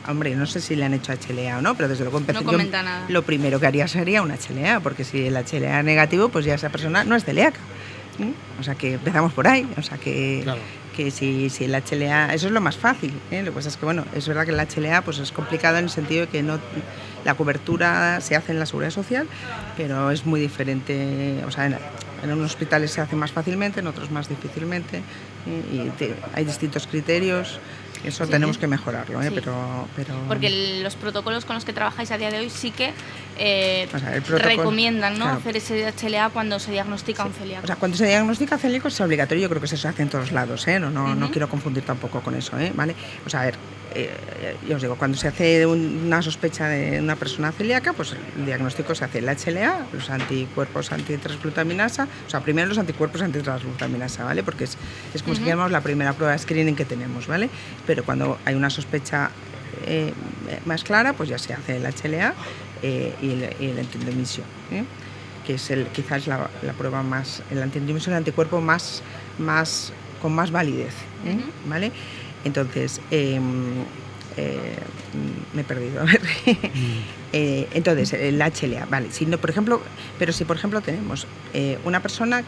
Hombre, no sé si le han hecho HLA o no, pero desde luego no comenta nada. Lo primero que haría sería una HLA, porque si el HLA es negativo, pues ya esa persona no es celíaca. O sea que empezamos por ahí, o sea que... Claro. Que si el HLA, eso es lo más fácil, Lo que pasa es que, bueno, es verdad que el HLA pues es complicado en el sentido de que la cobertura se hace en la Seguridad Social, pero es muy diferente, o sea, en unos hospitales se hace más fácilmente, en otros más difícilmente, y hay distintos criterios. eso tenemos que mejorarlo, pero... Porque los protocolos con los que trabajáis a día de hoy sí que recomiendan, ¿no? Hacer ese HLA cuando se diagnostica un celíaco. O sea, cuando se diagnostica celíaco es obligatorio, yo creo que eso se hace en todos lados, no quiero confundir tampoco con eso, ¿vale? O sea, a ver, yo os digo, cuando se hace una sospecha de una persona celíaca, pues el diagnóstico se hace el HLA, los anticuerpos antitransglutaminasa, o sea, primero los anticuerpos antitransglutaminasa, ¿vale? Porque es como si dijéramos la primera prueba de screening que tenemos, ¿vale? Pero cuando hay una sospecha más clara, pues ya se hace el HLA y el antiendomisio, que es quizás la prueba más, el antiendomisio es el anticuerpo con más validez, ¿vale? Entonces, me he perdido, a ver. Entonces, el HLA, vale. Si por ejemplo tenemos una persona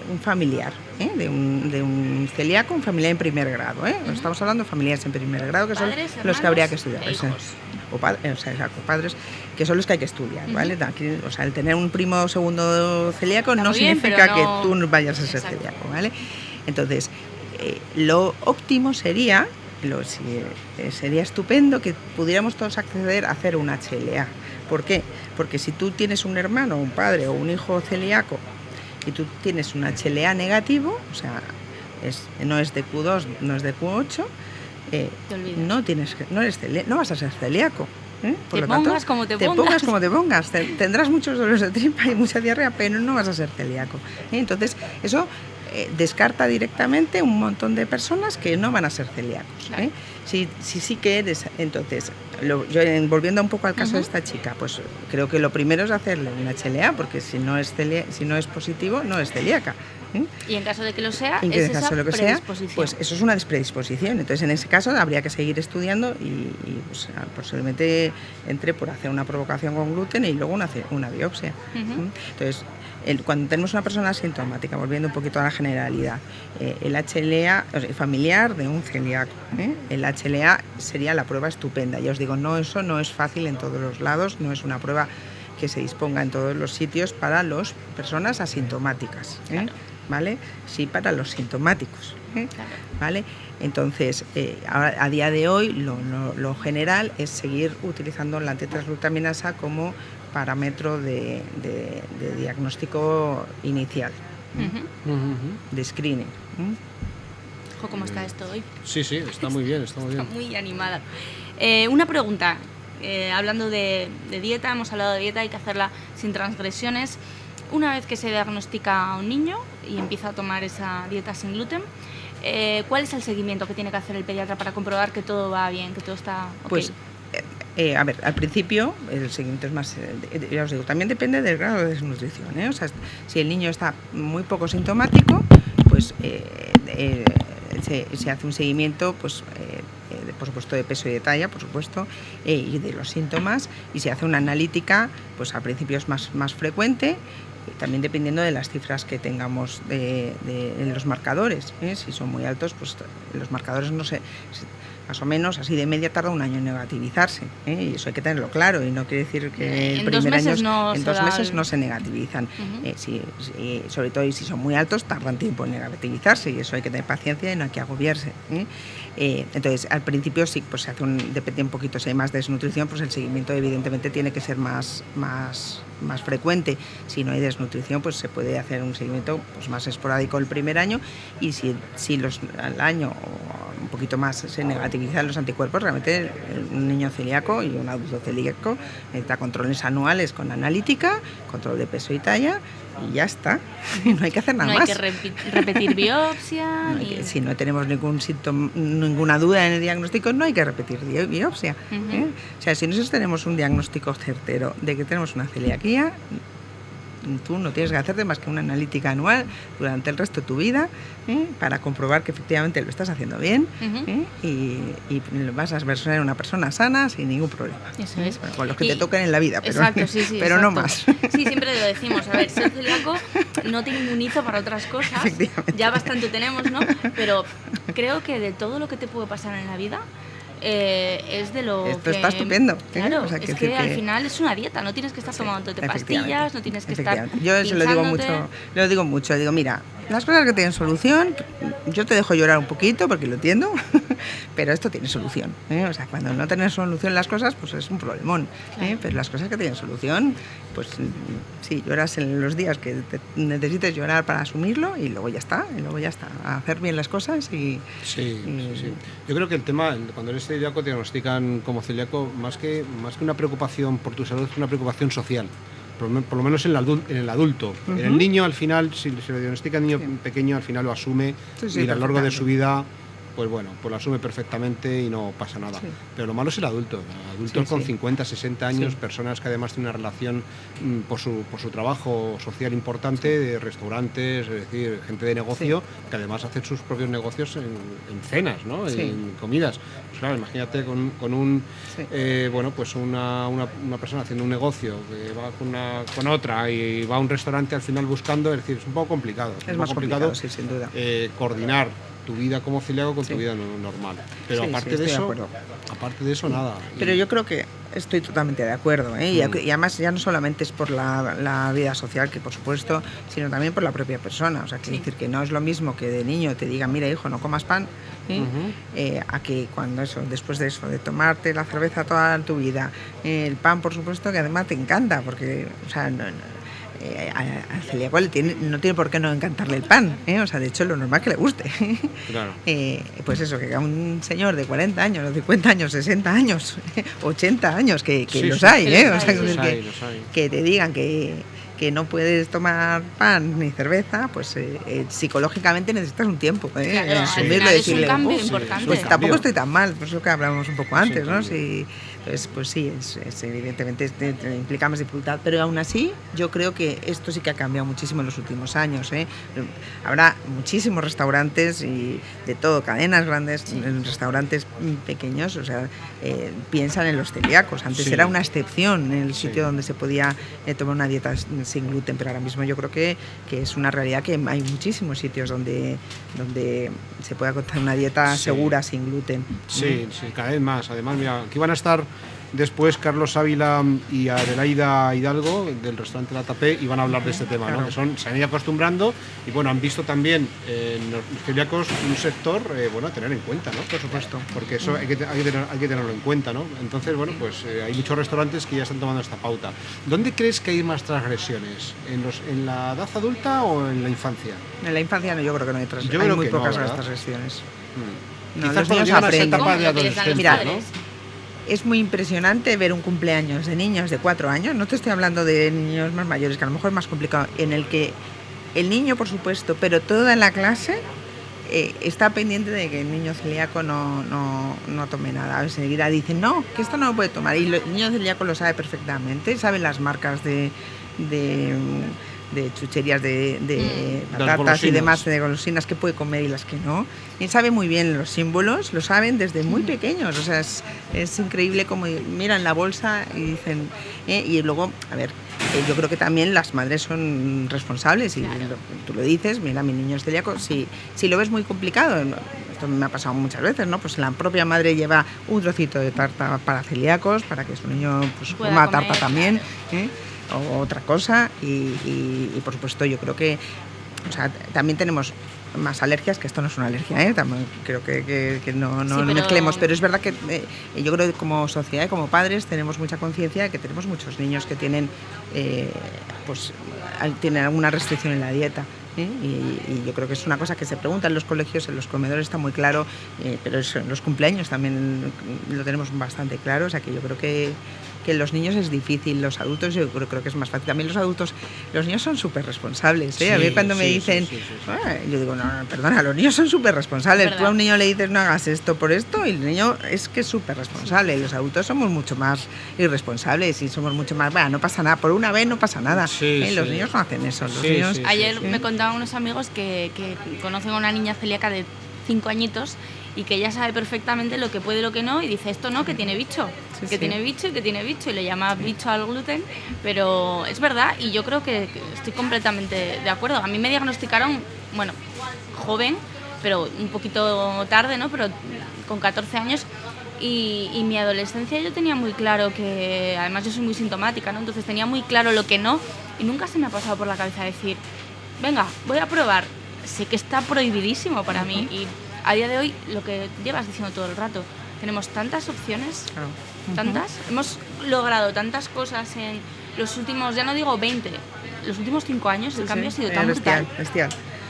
un familiar de un celíaco, un familiar en primer grado, estamos hablando de familiares en primer grado, que son los que habría que estudiar. Padres, que son los que hay que estudiar, ¿vale? O sea, el tener un primo o segundo celíaco no significa que tú vayas a ser celíaco, ¿vale? Entonces, lo óptimo sería estupendo que pudiéramos todos acceder a hacer un HLA. ¿Por qué? Porque si tú tienes un hermano, un padre o un hijo celíaco y tú tienes un HLA negativo, o sea, no es de Q2, no es de Q8, no vas a ser celíaco. Por lo tanto, te pongas como te pongas. Tendrás muchos dolores de tripa y mucha diarrea, pero no vas a ser celíaco. Entonces, eso descarta directamente un montón de personas que no van a ser celíacos. Claro. Sí que eres. Entonces, volviendo un poco al caso de esta chica, pues creo que lo primero es hacerle un HLA, porque si no es positivo, no es celíaca. Y en caso de que lo sea, es esa predisposición. Pues eso es una predisposición. Entonces, en ese caso, habría que seguir estudiando y pues, posiblemente entre por hacer una provocación con gluten y luego una biopsia. Entonces, cuando tenemos una persona asintomática, volviendo un poquito a la generalidad, el HLA familiar de un celíaco, el HLA sería la prueba estupenda. Ya os digo, eso no es fácil en todos los lados, no es una prueba que se disponga en todos los sitios para las personas asintomáticas. Claro. ¿Vale? Sí, para los sintomáticos. Claro. ¿Vale? Entonces, ahora, a día de hoy, lo general es seguir utilizando la antitransglutaminasa como parámetro de diagnóstico inicial, de screening. ¿Cómo está esto hoy? Sí, está muy bien, está muy bien. Está muy animada. Una pregunta. Hablando de dieta, hemos hablado de dieta, hay que hacerla sin transgresiones. Una vez que se diagnostica a un niño y empieza a tomar esa dieta sin gluten, ¿cuál es el seguimiento que tiene que hacer el pediatra para comprobar que todo va bien, que todo está ok? Pues, a ver, al principio el seguimiento es más, ya os digo, también depende del grado de desnutrición, O sea, si el niño está muy poco sintomático, pues se hace un seguimiento, pues por supuesto de peso y de talla, por supuesto, y de los síntomas, y se hace una analítica, pues al principio es más frecuente, también dependiendo de las cifras que tengamos en los marcadores. Si son muy altos, pues los marcadores más o menos así de media tarda un año en negativizarse, y eso hay que tenerlo claro, y no quiere decir que el primer año en 2 meses no se negativizan. Sobre todo si son muy altos tardan tiempo en negativizarse, y eso hay que tener paciencia y no hay que agobiarse. Entonces al principio sí, pues se hace depende un poquito, si hay más desnutrición, pues el seguimiento evidentemente tiene que ser más frecuente. Si no hay desnutrición, pues se puede hacer un seguimiento pues más esporádico el primer año, y si al año o un poquito más se negativizan los anticuerpos, realmente un niño celíaco y un adulto celíaco necesita controles anuales con analítica, control de peso y talla, y ya está. No hay que hacer nada más. No hay que repetir biopsia. Si no tenemos ninguna duda en el diagnóstico, no hay que repetir biopsia. O sea, si nosotros tenemos un diagnóstico certero de que tenemos una celiaquía, tú no tienes que hacerte más que una analítica anual durante el resto de tu vida, para comprobar que efectivamente lo estás haciendo bien, y vas a ser una persona sana sin ningún problema. Eso es. Con los que te toquen en la vida, pero, exacto, pero no más. Sí, siempre lo decimos. A ver, ser celíaco no te inmuniza para otras cosas. Ya bastante tenemos, ¿no? Pero creo que de todo lo que te puede pasar en la vida, es de lo esto que... está estupendo. Claro, o sea, es que al final es una dieta, no tienes que estar tomándote pastillas, no tienes que estar Yo eso lo digo mucho, digo, mira, las cosas que tienen solución, yo te dejo llorar un poquito porque lo entiendo, pero esto tiene solución, ¿eh? O sea, cuando no tienes solución las cosas, pues es un problemón, ¿eh? Pero las cosas que tienen solución, pues sí, lloras en los días que necesites llorar para asumirlo y luego ya está, a hacer bien las cosas y... Sí. Yo creo que el tema, cuando eres celíaco te diagnostican como celíaco, más que una preocupación por tu salud, es una preocupación social. Por lo menos en el adulto. En el niño, al final, si se le diagnostica al niño pequeño, al final lo asume y a lo largo de su vida, pues bueno, pues lo asume perfectamente y no pasa nada. Sí. Pero lo malo es el adulto. Adultos con 50, 60 años, personas que además tienen una relación por su trabajo social importante, de restaurantes, es decir, gente de negocio, que además hacen sus propios negocios en cenas, ¿no? En comidas. Pues claro, imagínate con bueno, pues una persona haciendo un negocio que va con otra y va a un restaurante al final buscando, es decir, es un poco complicado. Es más complicado, sí, sin duda. Coordinar tu vida como celíaco con tu vida normal. Pero aparte de eso, nada. Pero yo creo que estoy totalmente de acuerdo, ¿eh? Y además ya no solamente es por la vida social, que por supuesto, sino también por la propia persona. O sea, quiero decir que no es lo mismo que de niño te digan, mira hijo, no comas pan, a que cuando después de eso, de tomarte la cerveza toda tu vida, el pan por supuesto que además te encanta, porque, o sea, al celíaco no tiene por qué no encantarle el pan, ¿eh? O sea, de hecho lo normal es que le guste. Claro. Pues eso, que a un señor de 40 años, 50 años, 60 años, 80 años, que los hay, ¿eh? O sea, que te digan que no puedes tomar pan ni cerveza, pues psicológicamente necesitas un tiempo, claro, asumirlo y decirle, es un cambio importante. Pues tampoco estoy tan mal, por eso que hablábamos un poco antes, ¿no? Pues sí, evidentemente implica más dificultad, pero aún así yo creo que esto sí que ha cambiado muchísimo en los últimos años, ¿eh? Habrá muchísimos restaurantes y de todo, cadenas grandes, restaurantes pequeños, o sea, piensan en los celíacos. Antes era una excepción en el sitio donde se podía tomar una dieta sin gluten, pero ahora mismo yo creo que es una realidad que hay muchísimos sitios donde se puede contar una dieta segura sin gluten. Sí, cada vez más. Además, mira, aquí van a estar después Carlos Ávila y Adelaida Hidalgo del restaurante La Tapé y van a hablar de este tema, ¿no? Que se han ido acostumbrando y bueno, han visto también en los celíacos un sector bueno, a tener en cuenta, ¿no? Por supuesto, porque eso hay que tenerlo en cuenta, ¿no? Entonces, bueno, pues hay muchos restaurantes que ya están tomando esta pauta. ¿Dónde crees que hay más transgresiones? ¿En la edad adulta o en la infancia? En la infancia no, yo creo que no hay transgresiones. Hay muy pocas transgresiones. No, quizás cuando llegan a esa etapa de adolescencia, ¿no? Es muy impresionante ver un cumpleaños de niños de 4 años, no te estoy hablando de niños más mayores, que a lo mejor es más complicado, en el que el niño, por supuesto, pero toda la clase está pendiente de que el niño celíaco no tome nada. Enseguida dicen, no, que esto no lo puede tomar. Y el niño celíaco lo sabe perfectamente, sabe las marcas de chucherías, de patatas y demás, de golosinas que puede comer y las que no. Y sabe muy bien los símbolos, lo saben desde muy pequeños. O sea, es increíble como miran la bolsa y dicen... y luego, a ver, yo creo que también las madres son responsables. Y tú lo dices, mira, mi niño es celíaco. Si lo ves muy complicado, esto me ha pasado muchas veces, ¿no? Pues la propia madre lleva un trocito de tarta para celíacos, para que su niño pues, coma tarta también, o otra cosa y por supuesto yo creo que, o sea, también tenemos más alergias, que esto no es una alergia, también creo que no mezclemos, pero es verdad que yo creo que como sociedad y como padres tenemos mucha conciencia de que tenemos muchos niños que tienen pues tienen alguna restricción en la dieta. Y yo creo que es una cosa que se pregunta en los colegios, en los comedores está muy claro, pero en los cumpleaños también lo tenemos bastante claro, o sea que yo creo que los niños es difícil, los adultos yo creo que es más fácil. También los niños son súper responsables, a mí cuando me dicen, yo digo, no, perdona, los niños son súper responsables, tú a un niño le dices no hagas esto por esto y el niño es que es súper responsable, los adultos somos mucho más irresponsables y somos mucho más, no pasa nada, por una vez no pasa nada, los niños no hacen eso, los niños... Ayer me contaban unos amigos que conocen a una niña celíaca de 5 añitos y que ella sabe perfectamente lo que puede y lo que no, y dice, esto no, que tiene bicho, tiene bicho y que tiene bicho, y le llama bicho al gluten, pero es verdad, y yo creo que estoy completamente de acuerdo. A mí me diagnosticaron, bueno, joven, pero un poquito tarde, ¿no? Pero con 14 años, y mi adolescencia yo tenía muy claro que, además yo soy muy sintomática, ¿no? Entonces tenía muy claro lo que no, y nunca se me ha pasado por la cabeza decir, venga, voy a probar sé que está prohibidísimo para mí. Y a día de hoy, lo que llevas diciendo todo el rato, tenemos tantas opciones, tantas, hemos logrado tantas cosas en los últimos, ya no digo 20, los últimos 5 años, el cambio ha sido tan brutal. Bestial.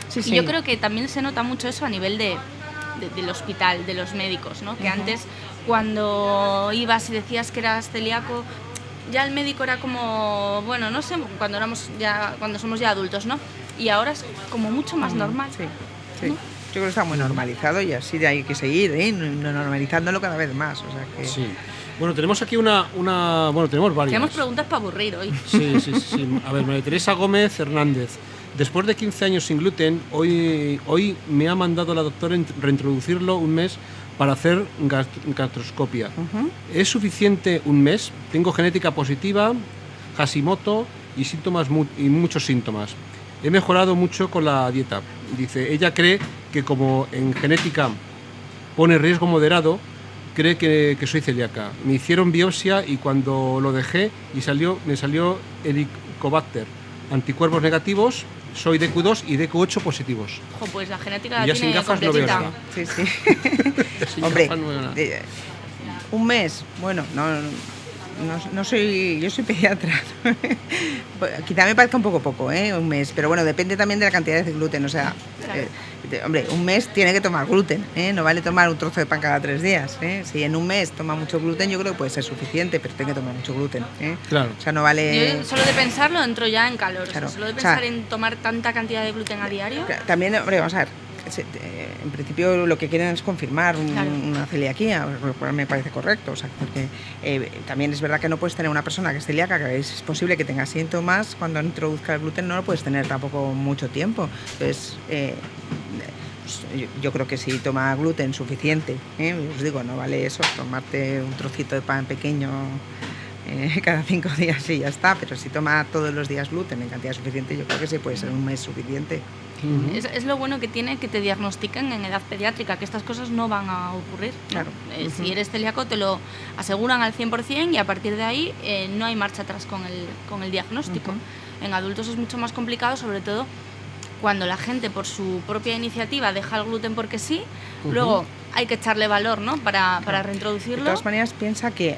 Sí, y yo creo que también se nota mucho eso a nivel del hospital, de los médicos, ¿no? Que antes, cuando ibas y decías que eras celíaco, ya el médico era como, bueno, no sé, cuando somos ya adultos, ¿no? Y ahora es como mucho más normal. Sí. ¿No? Yo creo que está muy normalizado y así de ahí hay que seguir, normalizándolo cada vez más. O sea que... Sí. Bueno, tenemos aquí bueno, tenemos varias. Tenemos preguntas para aburrir hoy. Sí. A ver, María Teresa Gómez Hernández. Después de 15 años sin gluten, hoy me ha mandado la doctora reintroducirlo un mes para hacer gastroscopia. ¿Es suficiente un mes? Tengo genética positiva, Hashimoto y muchos síntomas. He mejorado mucho con la dieta. Dice, ella cree que como en genética pone riesgo moderado, cree que soy celíaca. Me hicieron biopsia y cuando lo dejé me salió Helicobacter, anticuerpos negativos, soy DQ2 y DQ8 positivos. Ojo, pues la genética ya la tiene sin gafas completita. No veo Sí. sin Hombre, gafas no veo nada. Un mes, bueno, no soy, yo soy pediatra. Quizá me parezca un poco, un mes, pero bueno, depende también de la cantidad de gluten, o sea, hombre, un mes tiene que tomar gluten, no vale tomar un trozo de pan cada 3 días, Si en un mes toma mucho gluten, yo creo que puede ser suficiente, pero tiene que tomar mucho gluten, Claro. O sea, no vale... Yo solo de pensarlo entro ya en calor, Claro. solo de pensar en tomar tanta cantidad de gluten a diario. También, hombre, vamos a ver, en principio lo que quieren es confirmar una celiaquía, lo cual me parece correcto, o sea, porque también es verdad que no puedes tener una persona que es celíaca, que es posible que tenga síntomas, cuando introduzca el gluten no lo puedes tener tampoco mucho tiempo. Entonces, yo creo que si toma gluten suficiente, os digo, no vale eso, tomarte un trocito de pan pequeño cada 5 días y ya está, pero si toma todos los días gluten en cantidad suficiente, yo creo que sí puede ser un mes suficiente. Es lo bueno que tiene que te diagnostiquen en edad pediátrica, que estas cosas no van a ocurrir, ¿no? Claro. Si eres celíaco te lo aseguran al 100% y a partir de ahí no hay marcha atrás con el diagnóstico. En adultos es mucho más complicado, sobre todo cuando la gente por su propia iniciativa deja el gluten porque sí, luego hay que echarle valor, ¿no? para reintroducirlo. De todas maneras, piensa que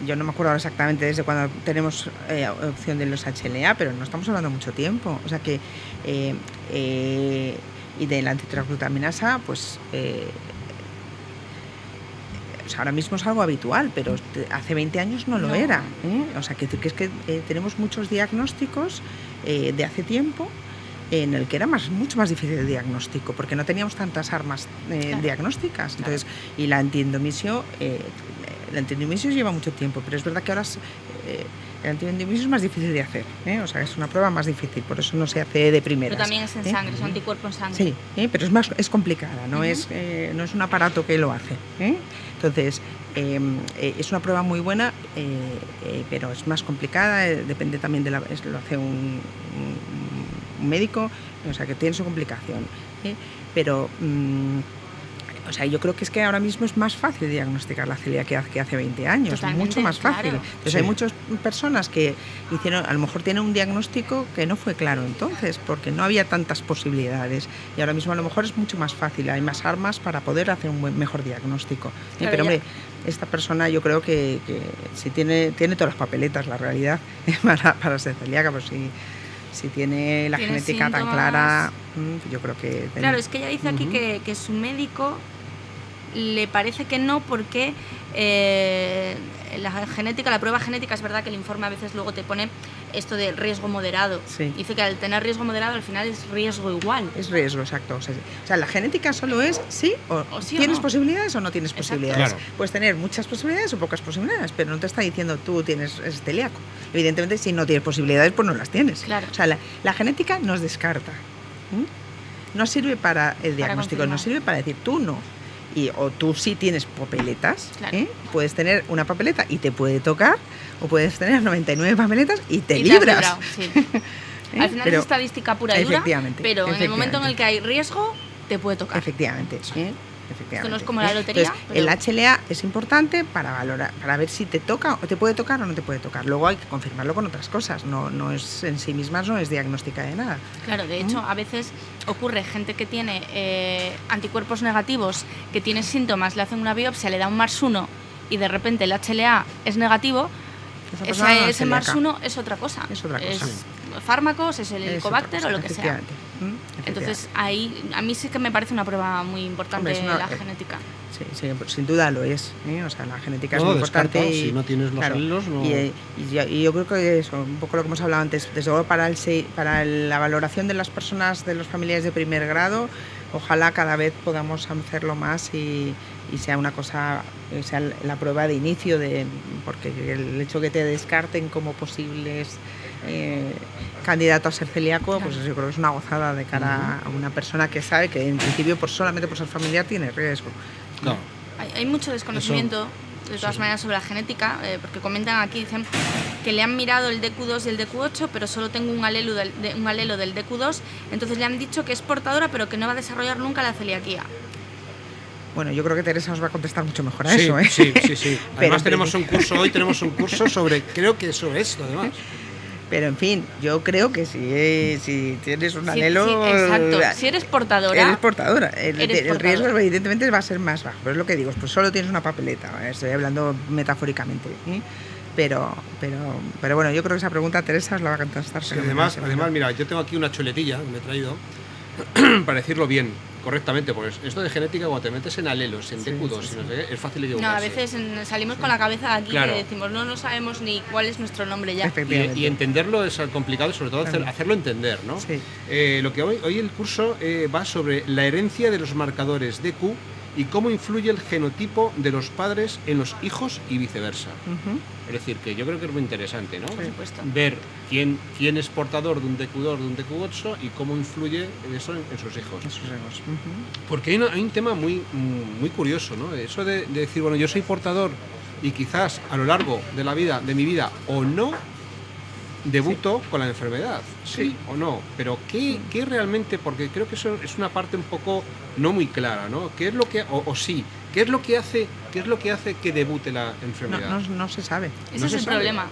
yo no me acuerdo ahora exactamente desde cuando tenemos opción de los HLA, pero no estamos hablando mucho tiempo. O sea que y de la antitetragglutaminasa, pues o sea, ahora mismo es algo habitual, pero hace 20 años no lo era. O sea que es que tenemos muchos diagnósticos de hace tiempo en el que era mucho más difícil el diagnóstico, porque no teníamos tantas armas diagnósticas. Entonces, y la antiendomisio lleva mucho tiempo, pero es verdad que ahora el antiendomisio es más difícil de hacer, o sea, es una prueba más difícil, por eso no se hace de primeras. Pero también es en sangre, es un anticuerpo en sangre. Sí, pero es complicada, no es un aparato que lo hace. Entonces, es una prueba muy buena, pero es más complicada, depende también lo hace un médico, o sea, que tiene su complicación. Pero... o sea, yo creo que es que ahora mismo es más fácil diagnosticar la celiaquia que hace 20 años. Totalmente, mucho más fácil. claro. Entonces hay muchas personas que a lo mejor tienen un diagnóstico que no fue claro entonces, porque no había tantas posibilidades. Y ahora mismo a lo mejor es mucho más fácil, hay más armas para poder hacer un mejor diagnóstico. Claro, pero hombre, esta persona yo creo que si tiene todas las papeletas, la realidad, para ser celíaca, pues si tiene la genética tan clara, yo creo que... Claro, es que ella dice aquí que su médico le parece que no, porque la prueba genética, es verdad que el informe a veces luego te pone esto de riesgo moderado. Sí. Dice que al tener riesgo moderado al final es riesgo igual. Es riesgo, exacto. O sea, la genética solo es sí o sí tienes o no. posibilidades o no tienes posibilidades. Claro. Puedes tener muchas posibilidades o pocas posibilidades, pero no te está diciendo tú eres celíaco. Evidentemente, si no tienes posibilidades, pues no las tienes. Claro. O sea, la genética nos descarta. No sirve para el diagnóstico, confirmar. no sirve para decir tú no. O tú sí tienes papeletas, Claro. Puedes tener una papeleta y te puede tocar, o puedes tener 99 papeletas y te Y libras. has librado, sí. Al final es estadística pura y dura, Efectivamente, pero en el momento en el que hay riesgo, te puede tocar. Efectivamente. efectivamente. Esto no es como la lotería. Entonces, el HLA es importante para valorar, para ver si te toca, o te puede tocar o no te puede tocar. Luego hay que confirmarlo con otras cosas. No es en sí misma, no es diagnóstica de nada. Claro, de hecho, a veces ocurre gente que tiene anticuerpos negativos, que tiene síntomas, le hacen una biopsia, le da un MARS1 y de repente el HLA es negativo. Ese MARS1 es otra cosa. Es otra cosa. Es fármacos, es el Helicobacter o lo que sea. Entonces, ahí a mí sí que me parece una prueba muy importante la genética. Sí, sin duda lo es. O sea, la genética es muy importante. Si no tienes los alelos, no. Y yo creo que eso, un poco lo que hemos hablado antes, desde luego para la valoración de las personas, de los familiares de primer grado, ojalá cada vez podamos hacerlo más y sea una cosa, sea la prueba de inicio, porque el hecho que te descarten como posibles candidatos a ser celíaco, pues yo creo que es una gozada de cara a una persona que sabe que en principio solamente por ser familiar tiene riesgo. Claro. Hay mucho desconocimiento de todas maneras sobre la genética, porque comentan aquí, dicen que le han mirado el DQ2 y el DQ8, pero solo tengo un alelo del DQ2, entonces le han dicho que es portadora pero que no va a desarrollar nunca la celiaquía. Bueno, yo creo que Teresa nos va a contestar mucho mejor a eso, ¿eh? Sí. Además tenemos un curso sobre, creo que sobre esto, además. Pero en fin, yo creo que si tienes un alelo... Sí, exacto. Si eres portadora... Eres portadora. El riesgo evidentemente va a ser más bajo. Pero es lo que digo, pues solo tienes una papeleta. Estoy hablando metafóricamente. Pero bueno, yo creo que esa pregunta Teresa os la va a contestar. Sí, además, mira, yo tengo aquí una chuletilla que me he traído para decirlo bien, correctamente, porque esto de genética, cuando te metes en alelos, en DQ2, no sé qué, es fácil de equivocarse. No, a veces salimos con la cabeza aquí que decimos, no sabemos ni cuál es nuestro nombre ya. Y entenderlo es complicado, sobre todo hacerlo entender, ¿no? Sí. Lo que hoy el curso va sobre la herencia de los marcadores DQ y cómo influye el genotipo de los padres en los hijos y viceversa. Es decir, que yo creo que es muy interesante, ¿no? Por supuesto. Ver quién es portador de un DQ2, de un DQ8 y cómo influye eso en sus hijos. Porque hay un tema muy curioso, ¿no? Eso de decir, bueno, yo soy portador y quizás a lo largo de mi vida o no debuto con la enfermedad, sí o no, pero ¿qué realmente? Porque creo que eso es una parte un poco no muy clara, ¿no? ¿Qué es lo que qué es lo que hace que debute la enfermedad? No se sabe. Ese es el problema.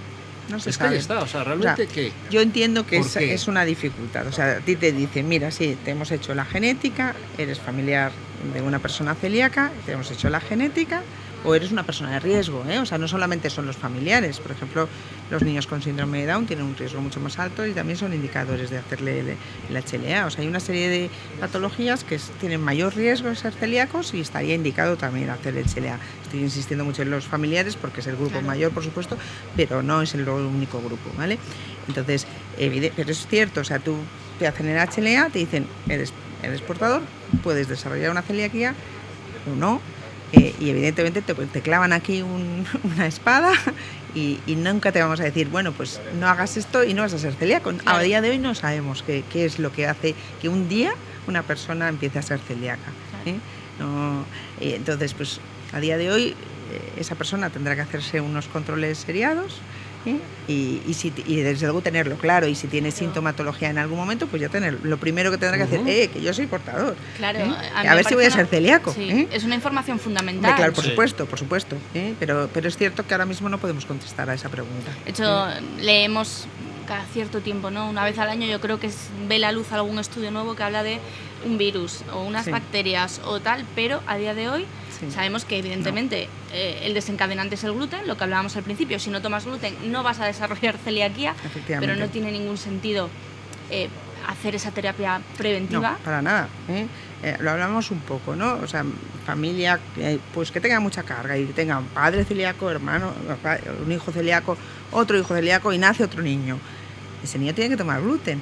No se es sabe. que ahí está, o sea, realmente ¿qué? Yo entiendo que es una dificultad. O sea, a ti te dicen, mira, sí, te hemos hecho la genética, eres familiar de una persona celíaca, te hemos hecho la genética, o eres una persona de riesgo, ¿eh? O sea, no solamente son los familiares. Por ejemplo, los niños con síndrome de Down tienen un riesgo mucho más alto y también son indicadores de hacerle el HLA. O sea, hay una serie de patologías que tienen mayor riesgo de ser celíacos y estaría indicado también hacer el HLA. Estoy insistiendo mucho en los familiares porque es el grupo mayor, por supuesto, pero no es el único grupo, ¿vale? Entonces, pero es cierto, o sea, tú te hacen el HLA, te dicen, eres portador, puedes desarrollar una celiaquía o no. Y evidentemente te clavan aquí una espada y nunca te vamos a decir, bueno, pues no hagas esto y no vas a ser celíaco. Claro. A día de hoy no sabemos qué es lo que hace que un día una persona empiece a ser celíaca. Entonces, pues a día de hoy esa persona tendrá que hacerse unos controles seriados. Y desde luego tenerlo claro, y si tiene sintomatología en algún momento, pues ya lo primero que tendrá que hacer, que yo soy portador, claro, a ver si voy a ser celíaco. Sí, es una información fundamental. Claro, por supuesto, pero es cierto que ahora mismo no podemos contestar a esa pregunta. De hecho, leemos cada cierto tiempo, ¿no? Una vez al año yo creo que ve la luz algún estudio nuevo que habla de un virus o unas bacterias o tal, pero a día de hoy sabemos que evidentemente el desencadenante es el gluten, lo que hablábamos al principio. Si no tomas gluten no vas a desarrollar celiaquía, pero no tiene ningún sentido hacer esa terapia preventiva. No, para nada. Lo hablamos un poco, ¿no? O sea, familia, pues que tenga mucha carga y tenga un padre celíaco, hermano, un hijo celíaco, otro hijo celíaco y nace otro niño. Ese niño tiene que tomar gluten.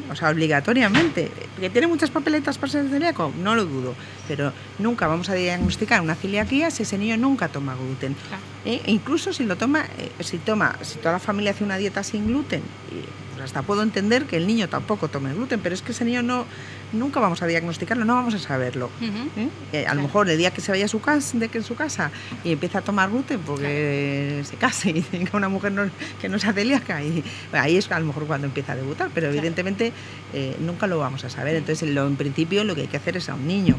O sea, obligatoriamente. ¿Que tiene muchas papeletas para ser celíaco? No lo dudo, pero nunca vamos a diagnosticar una celiaquía si ese niño nunca toma gluten. Incluso si lo toma, si toda la familia hace una dieta sin gluten, pues hasta puedo entender que el niño tampoco tome gluten, pero es que ese niño nunca vamos a diagnosticarlo, no vamos a saberlo. A lo mejor el día que se vaya a su casa y empieza a tomar gluten porque se case y tenga una mujer que no sea celíaca, y ahí es a lo mejor cuando empieza a debutar, pero evidentemente evidentemente nunca lo vamos a saber. Entonces, en principio lo que hay que hacer es a un niño,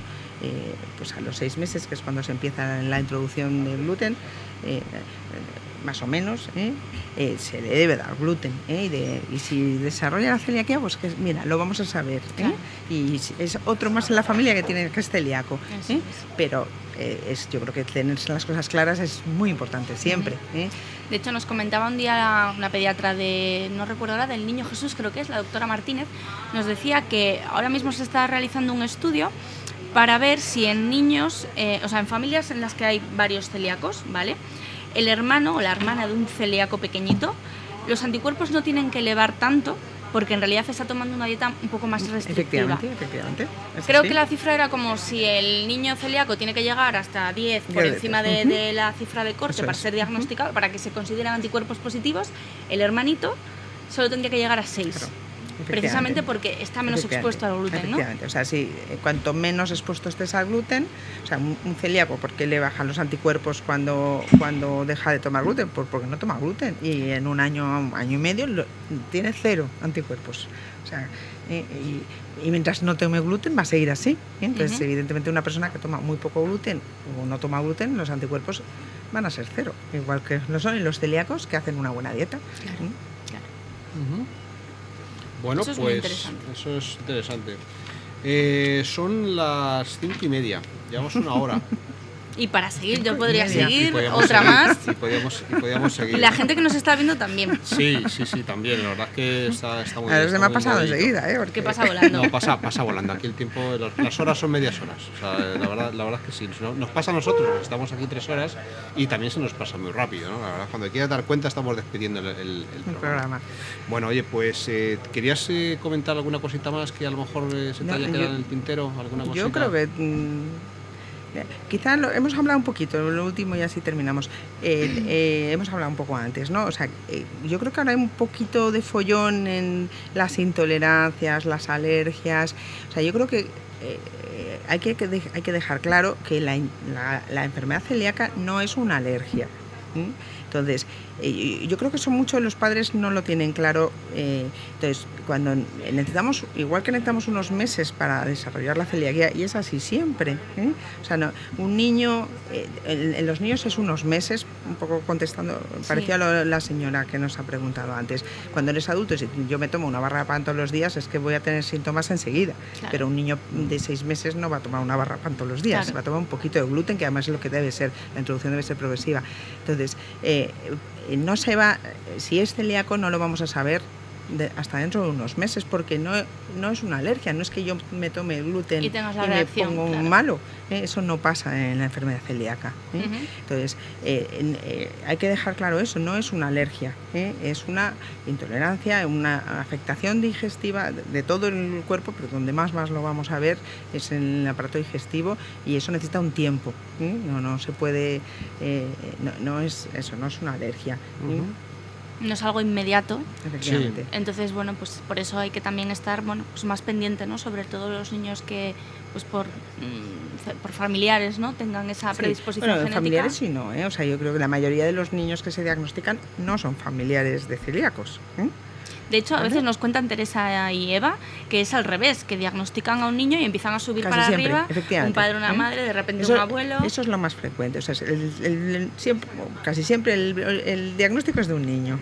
pues a los 6 meses, que es cuando se empieza la introducción de gluten, más o menos, se le debe dar gluten, y si desarrolla la celiaquía, pues que mira, lo vamos a saber, Claro. y es otro más en la familia que es celíaco, Eso es. pero yo creo que tener las cosas claras es muy importante siempre. De hecho, nos comentaba un día una pediatra no recuerdo ahora, del Niño Jesús, creo que es, la doctora Martínez, nos decía que ahora mismo se está realizando un estudio para ver si en niños, o sea, en familias en las que hay varios celíacos, ¿vale?, el hermano o la hermana de un celíaco pequeñito, los anticuerpos no tienen que elevar tanto, porque en realidad está tomando una dieta un poco más restrictiva. Efectivamente. Creo que la cifra era como si el niño celíaco tiene que llegar hasta 10 por encima de la cifra de corte para ser diagnosticado, para que se consideren anticuerpos positivos, el hermanito solo tendría que llegar a 6. Claro. Precisamente porque está menos expuesto al gluten, ¿no? Efectivamente, o sea, cuanto menos expuesto estés al gluten, o sea, un celíaco, ¿por qué le bajan los anticuerpos cuando deja de tomar gluten? Pues porque no toma gluten, y en un año y medio tiene 0 anticuerpos. O sea, y mientras no tome gluten va a seguir así. Entonces, evidentemente, una persona que toma muy poco gluten o no toma gluten, los anticuerpos van a ser 0, igual que lo son los celíacos que hacen una buena dieta. Claro. Bueno, eso es muy interesante. Eso es interesante. Son las 5:30, llevamos una hora. Y para seguir, yo podría seguir, podíamos otra seguir, más. Y podíamos seguir. Y la gente que nos está viendo también. Sí, también. La verdad es que está muy bien. A ver, se me ha pasado enseguida, ¿Qué pasa volando? No, pasa volando. Aquí el tiempo, las horas son medias horas. O sea, la verdad es que sí. Nos pasa a nosotros, estamos aquí 3 horas y también se nos pasa muy rápido, ¿no? La verdad, cuando quieras dar cuenta, estamos despidiendo el programa. Bueno, oye, pues, ¿querías comentar alguna cosita más que a lo mejor se te haya quedado en el tintero? ¿Alguna cosita? Yo creo que quizá hemos hablado un poquito, lo último y así terminamos. Hemos hablado un poco antes, ¿no? O sea, yo creo que ahora hay un poquito de follón en las intolerancias, las alergias. O sea, yo creo que hay que dejar claro que la enfermedad celíaca no es una alergia. Entonces, yo creo que eso muchos de los padres no lo tienen claro. Entonces, cuando igual que necesitamos unos meses para desarrollar la celiaquía, y es así siempre, o sea, no, un niño, en los niños es unos meses, un poco contestando, parecía a la señora que nos ha preguntado antes. Cuando eres adulto, si yo me tomo una barra de pan todos los días, es que voy a tener síntomas enseguida. Claro. Pero un niño de 6 meses no va a tomar una barra de pan todos los días, va a tomar un poquito de gluten, que además es lo que debe ser, la introducción debe ser progresiva. Entonces, no se va, si es celíaco no lo vamos a saber hasta dentro de unos meses, porque no es una alergia, no es que yo me tome gluten y me pongo un malo, eso no pasa en la enfermedad celíaca. Entonces, hay que dejar claro eso, no es una alergia, es una intolerancia, una afectación digestiva de todo el cuerpo, pero donde más lo vamos a ver es en el aparato digestivo, y eso necesita un tiempo, no se puede, no es eso, no es una alergia. No es algo inmediato. Efectivamente. Sí. Entonces, bueno, pues por eso hay que también estar, pues más pendiente, ¿no? Sobre todo los niños que, pues por familiares, ¿no? Tengan esa predisposición genética. Familiares sí no, O sea, yo creo que la mayoría de los niños que se diagnostican no son familiares de celíacos. De hecho, a veces nos cuentan Teresa y Eva que es al revés, que diagnostican a un niño y empiezan a subir casi para siempre, arriba, un padre, una madre, de repente un abuelo. Eso es lo más frecuente, o sea, casi siempre el diagnóstico es de un niño.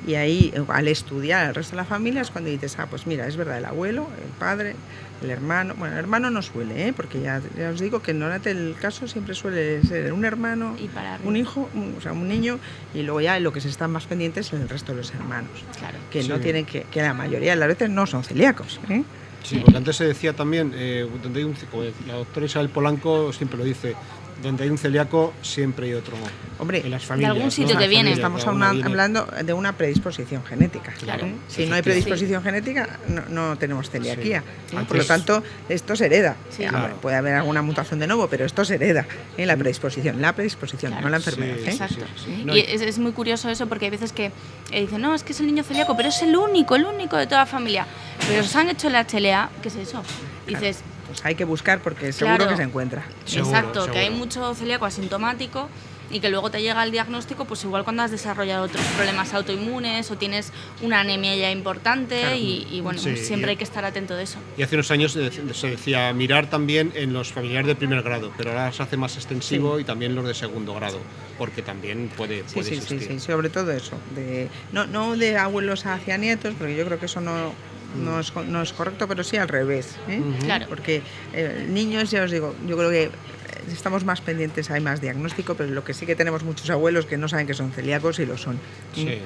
Y ahí, al estudiar al resto de la familia, es cuando dices, pues mira, es verdad, el abuelo, el padre, el hermano. Bueno, el hermano no suele, porque ya os digo que normalmente el caso siempre suele ser un hermano, un hijo, o sea, un niño, y luego ya lo que se están más pendientes es el resto de los hermanos. Claro. Que no tienen que la mayoría de las veces no son celíacos. Sí, porque antes se decía también, donde hay la doctora Isabel Polanco siempre lo dice, donde hay un celíaco siempre hay otro. Hombre, en las familias, de algún sitio que viene. Estamos hablando de una predisposición genética. Claro. Si no hay predisposición genética, no tenemos celiaquía. Por lo tanto, esto se hereda. Claro. Puede haber alguna mutación de nuevo, pero esto se hereda. La predisposición, no la enfermedad. Exacto. Y es muy curioso eso, porque hay veces que dicen, no, es que es el niño celíaco, pero es el único de toda la familia. Pero os han hecho la HLA, ¿qué es eso? Dices, pues hay que buscar porque seguro que se encuentra. Exacto, que hay mucho celíaco asintomático y que luego te llega el diagnóstico, pues igual cuando has desarrollado otros problemas autoinmunes o tienes una anemia ya importante, claro. y bueno, sí, siempre hay que estar atento de eso. Y hace unos años se decía mirar también en los familiares de primer grado, pero ahora se hace más extensivo, sí. Y también los de segundo grado, porque también puede existir. Sí, sobre todo eso, no de abuelos hacia nietos, porque yo creo que eso no es correcto, pero sí al revés, ¿eh? Claro. Porque niños, ya os digo, yo creo que estamos más pendientes, hay más diagnóstico, pero lo que sí que tenemos muchos abuelos que no saben que son celíacos y lo son. Sí,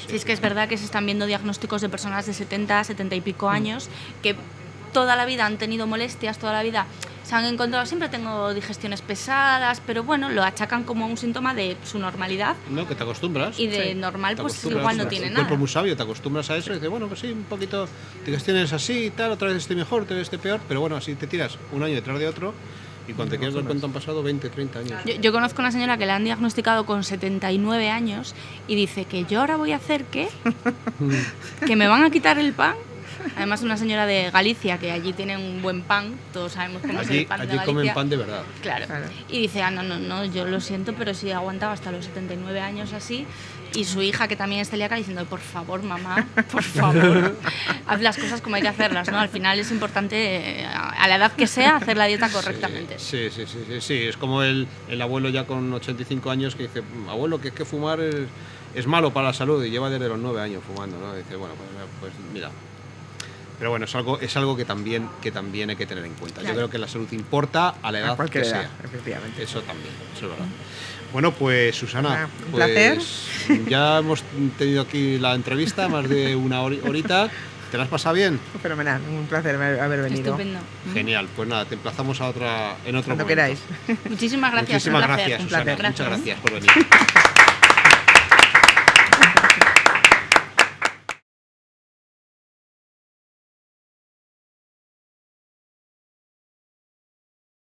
es que es verdad que se están viendo diagnósticos de personas de 70 y pico años que toda la vida han tenido molestias, toda la vida se han encontrado, siempre tengo digestiones pesadas, pero bueno, lo achacan como un síntoma de su normalidad. No, que te acostumbras. Y de normal, pues igual no tiene nada. El cuerpo muy sabio, te acostumbras a eso y dices, bueno, pues sí, un poquito, digestiones así y tal, otra vez estoy mejor, otra vez estoy peor, pero bueno, así te tiras un año detrás de otro y cuando te quieres dar cuenta han pasado 20, 30 años. Yo conozco una señora que la han diagnosticado con 79 años y dice que yo ahora voy a hacer ¿qué? Que me van a quitar el pan. Además, una señora de Galicia, que allí tienen un buen pan, todos sabemos cómo es el pan de Galicia. Allí comen pan de verdad. Claro. Y dice, no, yo lo siento, pero sí aguantaba hasta los 79 años así. Y su hija, que también es celíaca, diciendo, por favor, mamá, por favor, haz las cosas como hay que hacerlas, ¿no? Al final es importante, a la edad que sea, hacer la dieta correctamente. Sí, es como el abuelo ya con 85 años que dice, abuelo, que es que fumar es malo para la salud, y lleva desde los 9 años fumando, ¿no? Y dice, bueno, pues mira. Pero bueno, es algo que también hay que tener en cuenta. Claro. Yo creo que la salud importa a la edad que sea. Efectivamente. Eso también, eso es verdad. Bueno, pues Susana, un placer. Ya hemos tenido aquí la entrevista, más de una horita. ¿Te la has pasado bien? Fenomenal, un placer haber venido. Estupendo. Genial, pues nada, te emplazamos en otro Cuando momento. queráis. Muchísimas gracias. Muchísimas gracias, un Susana. placer. Muchas gracias por venir.